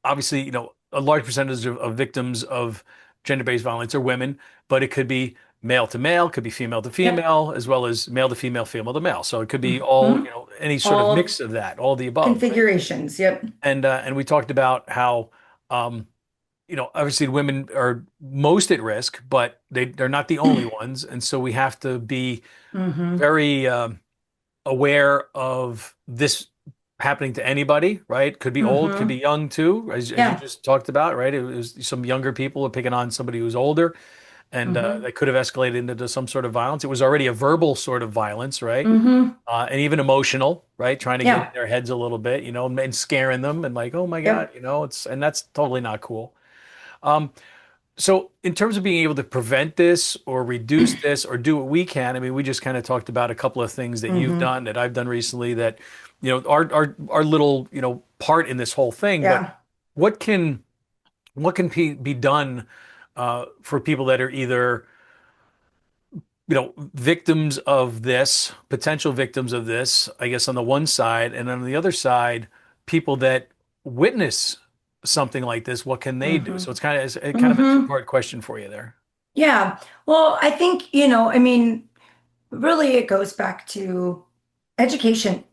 obviously, a large percentage of victims of gender-based violence are women, but it could be male to male, could be female to Yep. female, as well as male to female, female to male. So it could be all, Mm-hmm. any sort of All mix of that, all the above, right? configurations. Yep. And we talked about how, um, obviously women are most at risk, but they're not the only ones, and so we have to be Mm-hmm. very aware of this happening to anybody, right? Could be old, could be Mm-hmm. young too, as you Yeah. just talked about, right? It was some younger people were picking on somebody who's older, and Mm-hmm. that could have escalated into some sort of violence. It was already a verbal sort of violence, right? Mm-hmm. And even emotional, right? Trying to get in Yeah. their heads a little bit, and scaring them, and like, oh my God, Yep. and that's totally not cool. Um, so in terms of being able to prevent this or reduce this or do what we can, I mean, we just kind of talked about a couple of things that you've Mm-hmm. done that I've done recently that, our little, part in this whole thing. But Yeah. what can be done for people that are either, victims of this, potential victims of this, I guess on the one side, and on the other side, people that witness something like this, what can they do? Mm-hmm. So it's kind of a Mm-hmm. two-part question for you there. Yeah. Well, I think, I mean, really it goes back to education,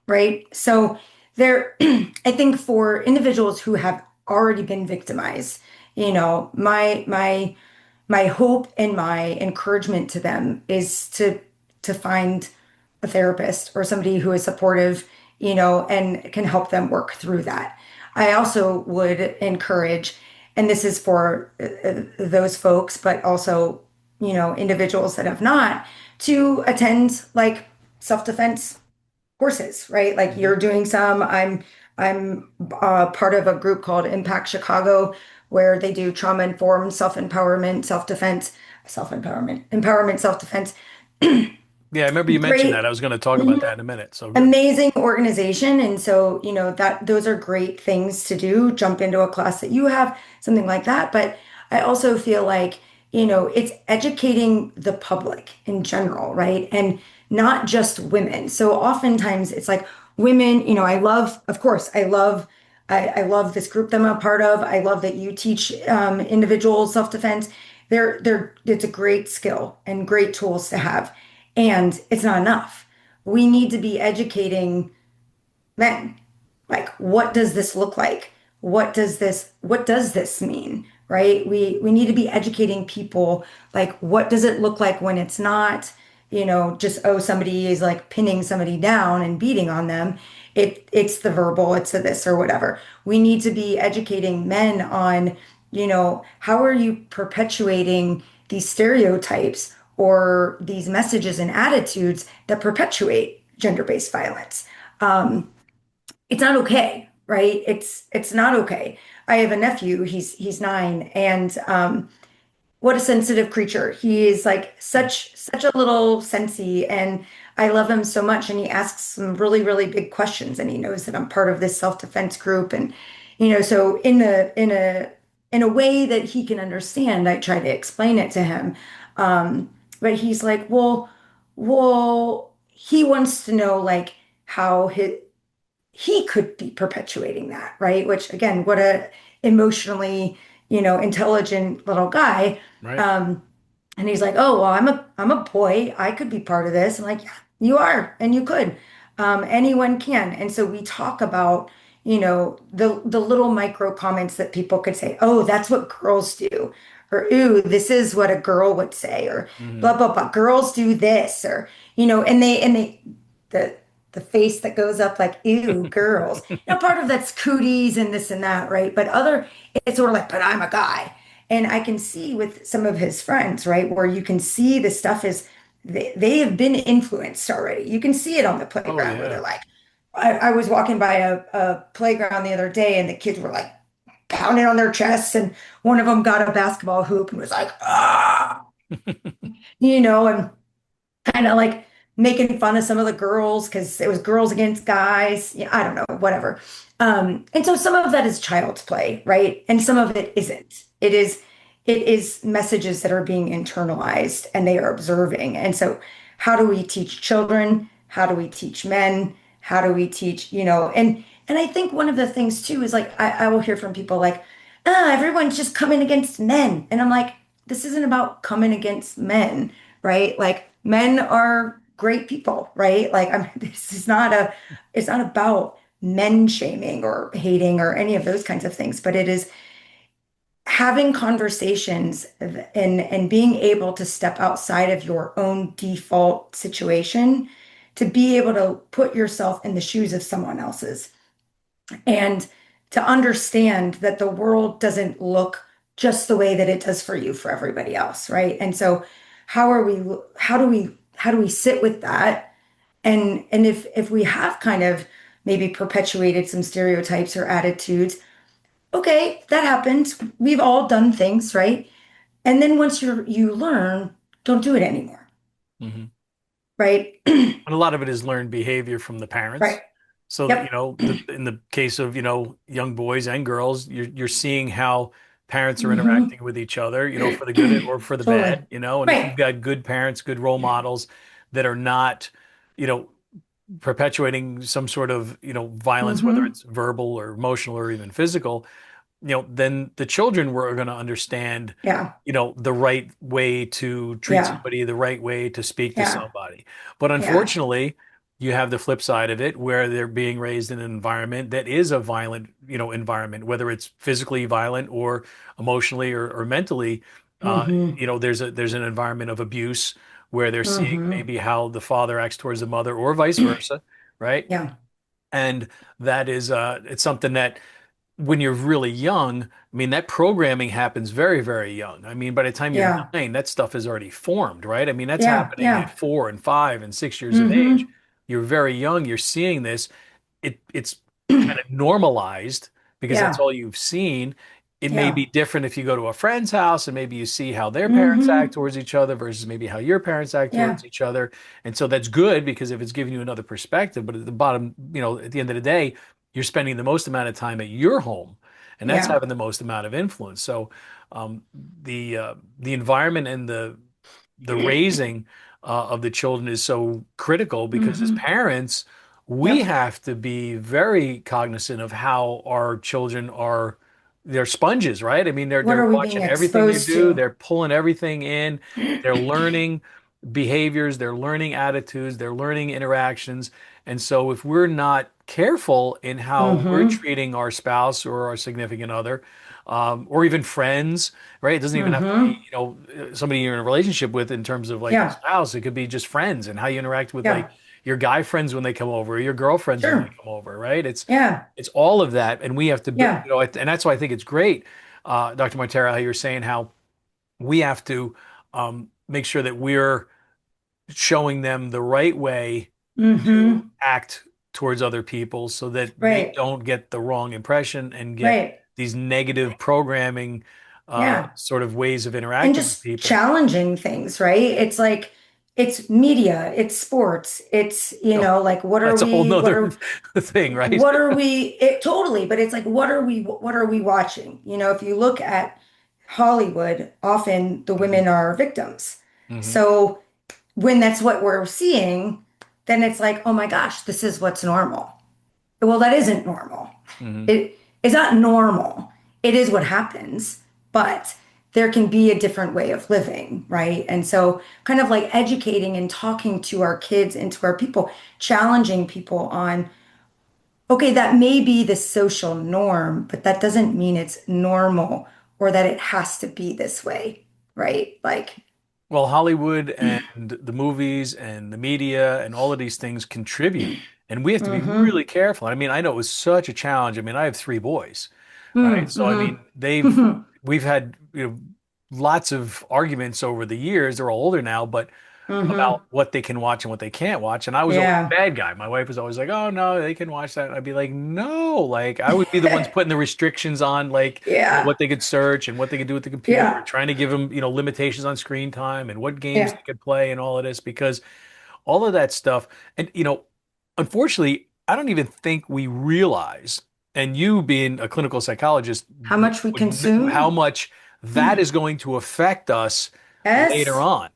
right? So there, I think for individuals who have already been victimized, my hope and my encouragement to them is to find a therapist or somebody who is supportive, and can help them work through that. I also would encourage, and this is for those folks, but also, individuals that have not, to attend like self-defense courses, right? Like Mhm. you're doing some. I'm part of a group called Impact Chicago, where they do trauma-informed self-empowerment, self-defense, empowerment, self-defense. Yeah, I remember you mentioned that. Great, I was going to talk about that in a minute. So good. amazing organization. And so, that those are great things to do. Jump into a class that you have, something like that. But I also feel like, it's educating the public in general, right? And not just women. So oftentimes it's like women, of course, I love this group that I'm a part of. I love that you teach individual self-defense. It's a great skill and great tools to have. And it's not enough. we need to be educating men. Like, what does this look like? What does this mean? Right? We need to be educating people, like, what does it look like when it's not, just, oh, somebody is like pinning somebody down and beating on them. It's the verbal, it's the this or whatever. We need to be educating men on, how are you perpetuating these stereotypes or these messages and attitudes that perpetuate gender-based violence. Um, it's not okay, right? It's not okay. I have a nephew, he's 9, and what a sensitive creature. He is like such a little sensey, and I love him so much, and he asks some really, really big questions, and he knows that I'm part of this self-defense group. And so in a way that he can understand, I try to explain it to him. But he's like, well, he wants to know, like, how he could be perpetuating that, right? Which, again, what a emotionally, intelligent little guy. Right. Um, and he's like, oh, well, I'm a boy. I could be part of this. I'm like, yeah, you are, and you could. Anyone can. And so we talk about, the little micro comments that people could say, oh, that's what girls do. Or, ooh, this is what a girl would say, or Hmm. blah, blah, blah. Girls do this, or, and they, the face that goes up like, ew, girls. Part of that's cooties and this and that, right? But it's sort of like, but I'm a guy. And I can see with some of his friends, right, where you can see the stuff is, they have been influenced already. You can see it on the Oh playground where they're yeah. like, I was walking by a playground the other day, and the kids were like pounding on their chests, and one of them got a basketball hoop and was like, ah, and kind of like making fun of some of the girls because it was girls against guys. Yeah, I don't know, whatever. And so some of that is child's play, right? And some of it isn't. It is messages that are being internalized and they are observing. And so how do we teach children? How do we teach men? How do we teach, and I think one of the things too is, like, I will hear from people like, everyone's just coming against men. And I'm like, this isn't about coming against men, right? Like, men are great people, right? Like, this is not it's not about men shaming or hating or any of those kinds of things, but it is having conversations and being able to step outside of your own default situation to be able to put yourself in the shoes of someone else's, and to understand that the world doesn't look just the way that it does for you for everybody else, right? And so how do we sit with that? And if we have kind of maybe perpetuated some stereotypes or attitudes, okay, that happens. We've all done things, right? And then once you learn, don't do it anymore, Hmm. right? And a lot of it is learned behavior from the parents. Right. So that, Yep. in the case of, young boys and girls, you're seeing how parents are Hmm. interacting with each other, for the good or for the Totally. bad, and if you've Right. got good parents, good role models that are not, you know, perpetuating some sort of, violence, whether Hmm. it's verbal or emotional or even physical, then the children were going to understand, Yeah. the right way to treat Yeah. somebody, the right way to speak to Yeah. somebody. But Yeah. unfortunately, you have the flip side of it where they're being raised in an environment that is a violent, environment, whether it's physically violent or emotionally or mentally. Uh, Hmm. there's an environment of abuse where they're seeing Hmm. maybe how the father acts towards the mother or vice versa, right? Yeah. And that is it's something that when you're really young, I mean, that programming happens very, very young. I mean, by the time you're Yeah. 9, that stuff is already formed, right? I mean, that's Yeah. happening at Yeah. 4 and 5 and 6 years of age. Hmm. You're very young, you're seeing this. It's kind of normalized because that's Yeah. all you've seen. It may Yeah. be different if you go to a friend's house and maybe you see how their parents act Hmm. towards each other versus maybe how your parents act Yeah. towards each other. And so that's good because if it's giving you another perspective, but at the bottom, at the end of the day, you're spending the most amount of time at your home, and that's Yeah. having the most amount of influence. So um, the environment and the raising of the children is so critical because as Hmm. parents, we Yep. have to be very cognizant of how our children are. They're sponges, right? I mean, they're What they're are we being watching everything you exposed do. to? They're pulling everything in. They're learning. behaviors, they're learning attitudes, they're learning interactions. And so if we're not careful in how we're Mm-hmm. treating our spouse or our significant other, or even friends, right? It doesn't even have to be, Mm-hmm. somebody you're in a relationship with in terms of like a Yeah. spouse. It could be just friends and how you interact with like Yeah. your guy friends when they come over, or your girlfriends when they Sure. come over, right? Yeah. It's all of that, and we have to, Yeah. and that's why I think it's great, Dr. Montero, how you're saying how we have to make sure that we're showing them the right way to Mm-hmm. act towards other people so that they Right. don't get the wrong impression and get Right. these negative programming Yeah. sort of ways of And interacting with just people. challenging things, right? It's like it's media, it's sports, it's, Oh, like what are that's a whole we what nother are thing, right? what are we it totally, but it's like what are we watching? If you look at Hollywood, often the hmm women are victims. hmm So when that's what we're seeing, then it's like, oh my gosh, this is what's normal. Well, that isn't normal. hmm It is not normal. It is what happens, but there can be a different way of living, right? And so, kind of like educating and talking to our kids and to our people, challenging people on, okay, that may be the social norm, but that doesn't mean it's normal or that it has to be this way, right? Like, Well, Hollywood and the movies and the media and all of these things contribute, and we have to be mm-hmm, really careful. I mean, I know it was such a challenge. I mean, I have three boys, right? So, I mm-hmm, mean, mm-hmm, we've had, lots of arguments over the years. They're all older now, but mm-hmm. about what they can watch and what they can't watch. And I was always the Yeah, bad guy. My wife was always like, "Oh no, they can watch that." And I'd be like, "No!" Like I would be the ones putting the restrictions on, like yeah, what they could search and what they could do with the computer, yeah, trying to give them, limitations on screen time and what games yeah. they could play and all of this because all of that stuff. And unfortunately, I don't even think we realize. And you being a clinical psychologist, How much we how consume? much that is going to affect us later Yes, on.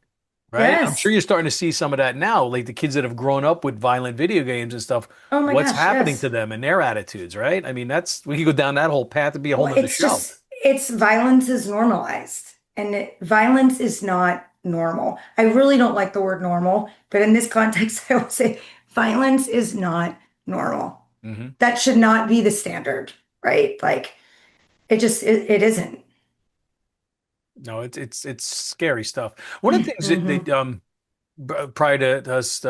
Right? I'm sure yes. you're starting to see some of that now, like the kids that have grown up with violent video games and stuff. Oh my What's gosh, happening to yes. them and their attitudes, right? I mean, we could go down that whole path to be a whole Well, nother it's show. just, it's violence is normalized, and violence is not normal. I really don't like the word normal, but in this context, I would say violence is not normal. hmm That should not be the standard, right? Like it isn't. No, it's scary stuff. One of the things that Hmm. prior to us,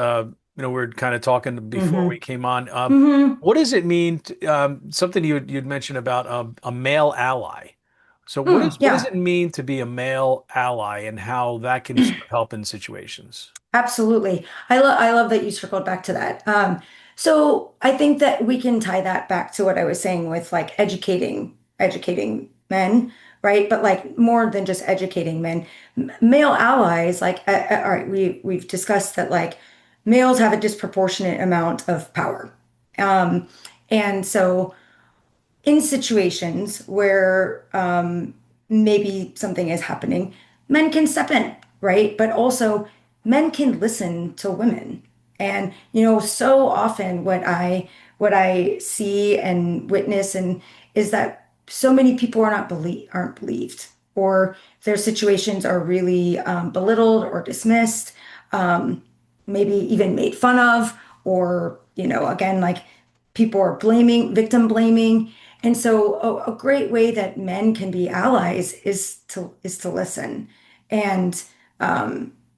we were kind of talking before we Hmm. came on. Hmm. What does it mean? Something you'd mentioned about a male ally. So what does Yeah. it mean to be a male ally and how that can sort of help in situations? Absolutely. I love that you circled back to that. So I think that we can tie that back to what I was saying with like educating men, right? But like more than just educating men, male allies, like all right, we've discussed that like males have a disproportionate amount of power. Um, and so in situations where maybe something is happening, men can step in, right? But also, men can listen to women. And so often what I see and witness and is that so many people aren't believed, or their situations are really belittled or dismissed, um, maybe even made fun of, or again, like people are victim blaming. And so a great way that men can be allies is to listen and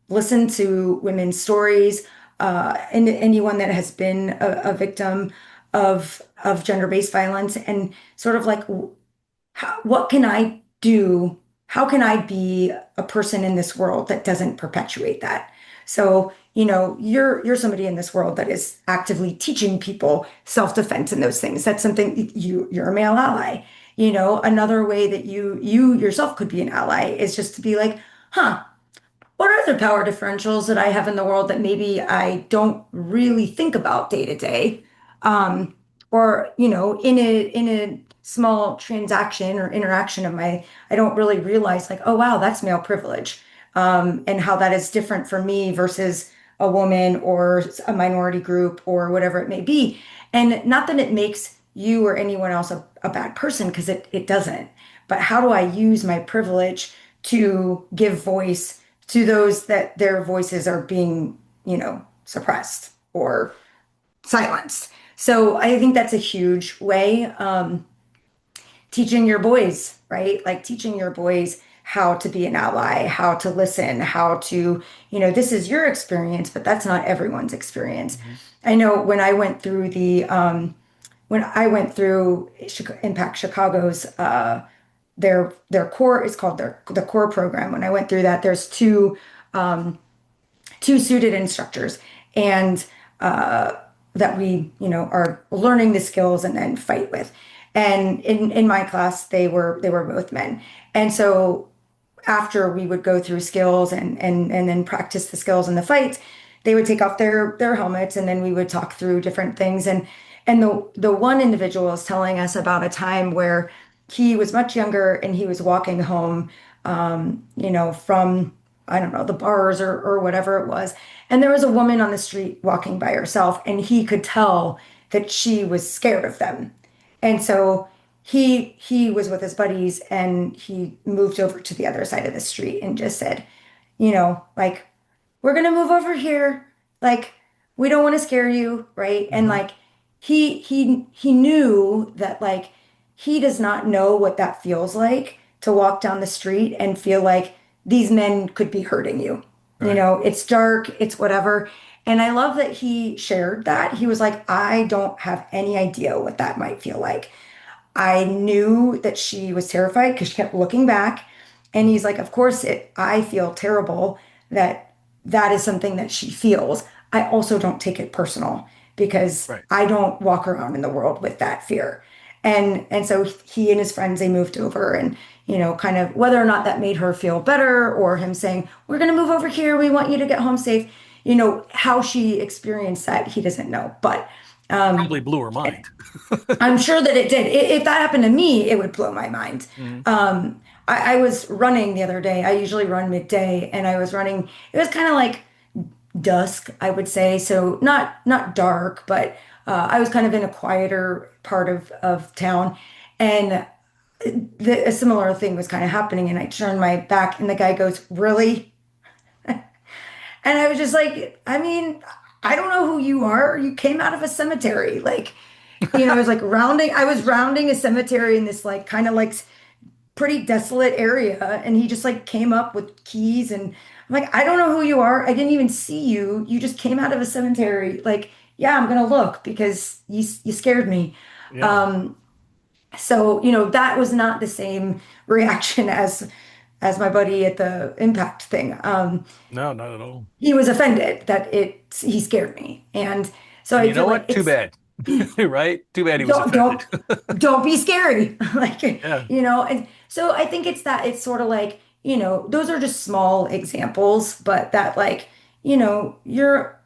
listen to women's stories, and anyone that has been a victim of gender-based violence, and sort of like, what can I do? How can I be a person in this world that doesn't perpetuate that? So, you're somebody in this world that is actively teaching people self-defense and those things. That's something you're a male ally. Another way that you yourself could be an ally is just to be like, huh, what are the power differentials that I have in the world that maybe I don't really think about day to day? Or, in a small transaction or interaction I don't really realize like, oh wow, that's male privilege. And how that is different for me versus a woman or a minority group or whatever it may be. And not that it makes you or anyone else a bad person, because it doesn't. But how do I use my privilege to give voice to those that their voices are being, suppressed or silenced. So I think that's a huge way. Teaching your boys, right? Like teaching your boys how to be an ally, how to listen, how to, this is your experience, but that's not everyone's experience. Mhm. I know when I went through Impact Chicago's their core is called the core program. When I went through that, there's two suited instructors, and that we are learning the skills and then fight with. And in my class, they were both men, and so after we would go through skills and then practice the skills in the fight, they would take off their helmets, and then we would talk through different things. And the one individual was telling us about a time where he was much younger and he was walking home, from, I don't know, the bars or whatever it was. And there was a woman on the street walking by herself, and he could tell that she was scared of them. And so he was with his buddies, and he moved over to the other side of the street and just said, like, we're gonna move over here. Like, we don't want to scare you, right? And Mhm. like he knew that, like, he does not know what that feels like to walk down the street and feel like these men could be hurting you. Right. It's dark, it's whatever. And I love that he shared that. He was like, I don't have any idea what that might feel like. I knew that she was terrified because she kept looking back. And he's like, of course, I feel terrible that that is something that she feels. I also don't take it personal because Right. I don't walk around in the world with that fear. And so he and his friends, they moved over, and kind of whether or not that made her feel better, or him saying, we're going to move over here, we want you to get home safe. How she experienced that, he doesn't know. But Probably blew her mind. I'm sure that it did. If that happened to me, it would blow my mind. Mhm. I was running the other day. I usually run midday, and I was running. It was kind of like dusk, I would say. So not dark, but I was kind of in a quieter part of town, and a similar thing was kind of happening. And I turned my back, and the guy goes, "Really?" And I was just like, I mean, I don't know who you are. You came out of a cemetery, like. I was rounding a cemetery in this like kind of like pretty desolate area, and he just like came up with keys, and I'm like, I don't know who you are. I didn't even see you. You just came out of a cemetery. Like, yeah, I'm gonna look because you scared me. Yeah. Um, so, that was not the same reaction as my buddy at the impact thing. No, not at all. He was offended that he scared me. And so And I you know feel like what? Too bad. Right? Too bad he was don't offended. don't don't be scary. Like, Yeah. and so I think it's sort of like, those are just small examples, but that, like, your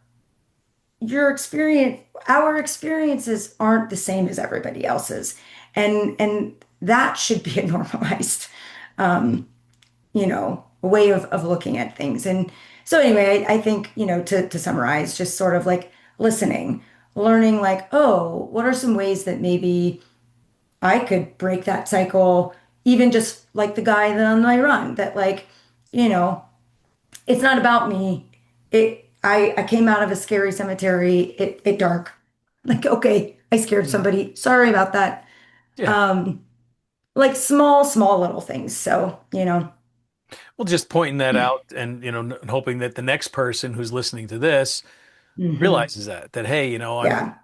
experience, our experiences aren't the same as everybody else's. And that should be a normalized um, way of looking at things. And so anyway, I think, to summarize, just sort of like listening, learning, like, oh, what are some ways that maybe I could break that cycle, even just like the guy that on my run, that, like, you know, it's not about me. I came out of a scary cemetery, it dark. Like, okay, I scared Mhm. somebody. Sorry about that. Yeah. Um, like small little things. So, Well, just pointing that out and, hoping that the next person who's listening to this hmm realizes that, hey, yeah.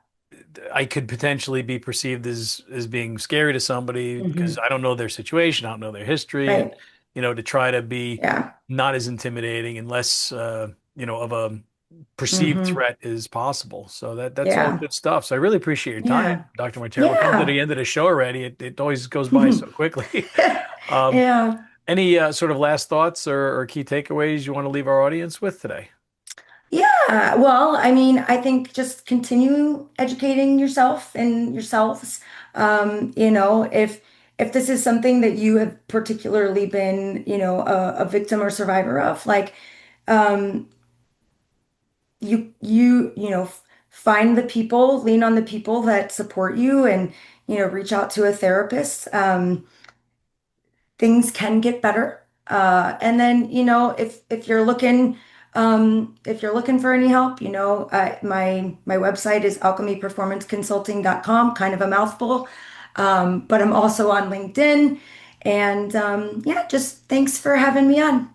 I could potentially be perceived as being scary to somebody because hmm I don't know their situation, I don't know their history, and Right. to try to be Yeah. not as intimidating and less of a perceived hmm threat as possible. So that's all Yeah. good stuff. So I really appreciate your time, Yeah. Dr. Martero. We're coming to the Yeah. end of the show already. It always goes by so quickly. Um, Yeah. any sort of last thoughts or key takeaways you want to leave our audience with today? Yeah. Well, I mean, I think just continue educating yourself and yourselves. If this is something that you have particularly been, a victim or survivor of, like, um, find the people, lean on the people that support you, and reach out to a therapist. Things can get better. And then, if you're looking for any help, my website is alchemyperformanceconsulting.com, kind of a mouthful. But I'm also on LinkedIn. And yeah, just thanks for having me on.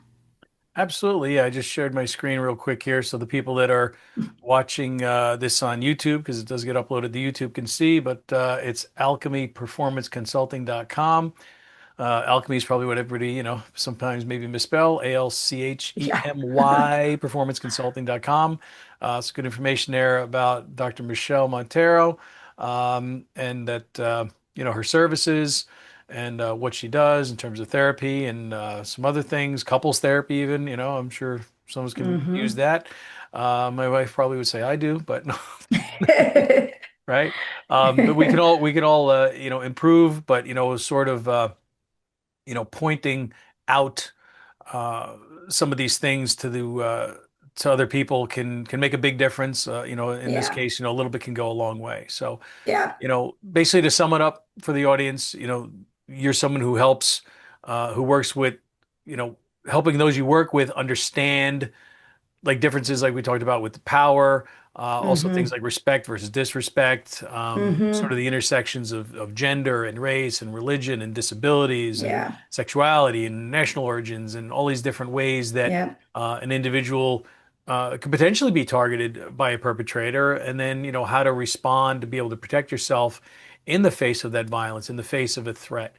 Absolutely. Yeah, I just shared my screen real quick here so the people that are watching this on YouTube, because it does get uploaded to YouTube, can see, but it's alchemyperformanceconsulting.com. Alchemy is probably what everybody, sometimes maybe misspell, Yeah. ALCHEMY, performanceconsulting.com. It's good information there about Dr. Michelle Montero, and that, her services and what she does in terms of therapy and some other things, couples therapy even, I'm sure someone's can use Hmm. that. My wife probably would say I do, but no, right? But we can all, improve, but, sort of, pointing out uh, some of these things to other people can make a big difference. In this Yeah. case, a little bit can go a long way. So, Yeah. basically to sum it up for the audience, you're someone who helps, who works with, you know, helping those you work with understand like differences like we talked about with the power, also things Hmm. like respect versus disrespect, sort Hmm. of the intersections of gender and race and religion and disabilities and Yeah. sexuality and national origins and all these different ways that Yeah. an individual could potentially be targeted by a perpetrator, and then how to respond to be able to protect yourself in the face of that violence, in the face of a threat.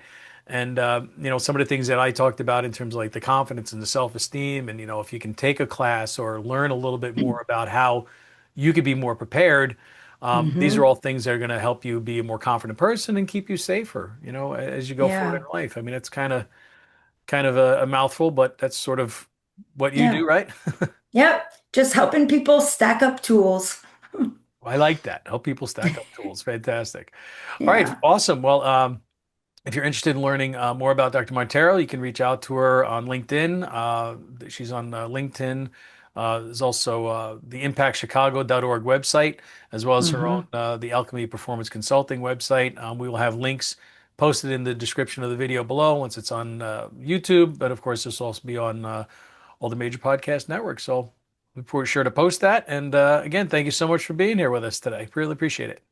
And some of the things that I talked about in terms of like the confidence and the self-esteem, and if you can take a class or learn a little bit more about how you could be more prepared, these are Hmm. all things that are going to help you be a more confident person and keep you safer, as you go forward Yeah. in life. I mean, it's kind of a mouthful, but that's sort of what you Yeah. do, right? Yep. Just helping people stack up tools. I like that. Help people stack up tools. Fantastic. All right, Yeah. awesome. Well, if you're interested in learning more about Dr. Montero, you can reach out to her on LinkedIn. She's on LinkedIn. There's also the impactchicago.org website, as well as her own, Hmm. the Alchemy Performance Consulting website. We will have links posted in the description of the video below once it's on YouTube. But of course, this will also be on all the major podcast networks. So we're sure to post that. And again, thank you so much for being here with us today. Really appreciate it.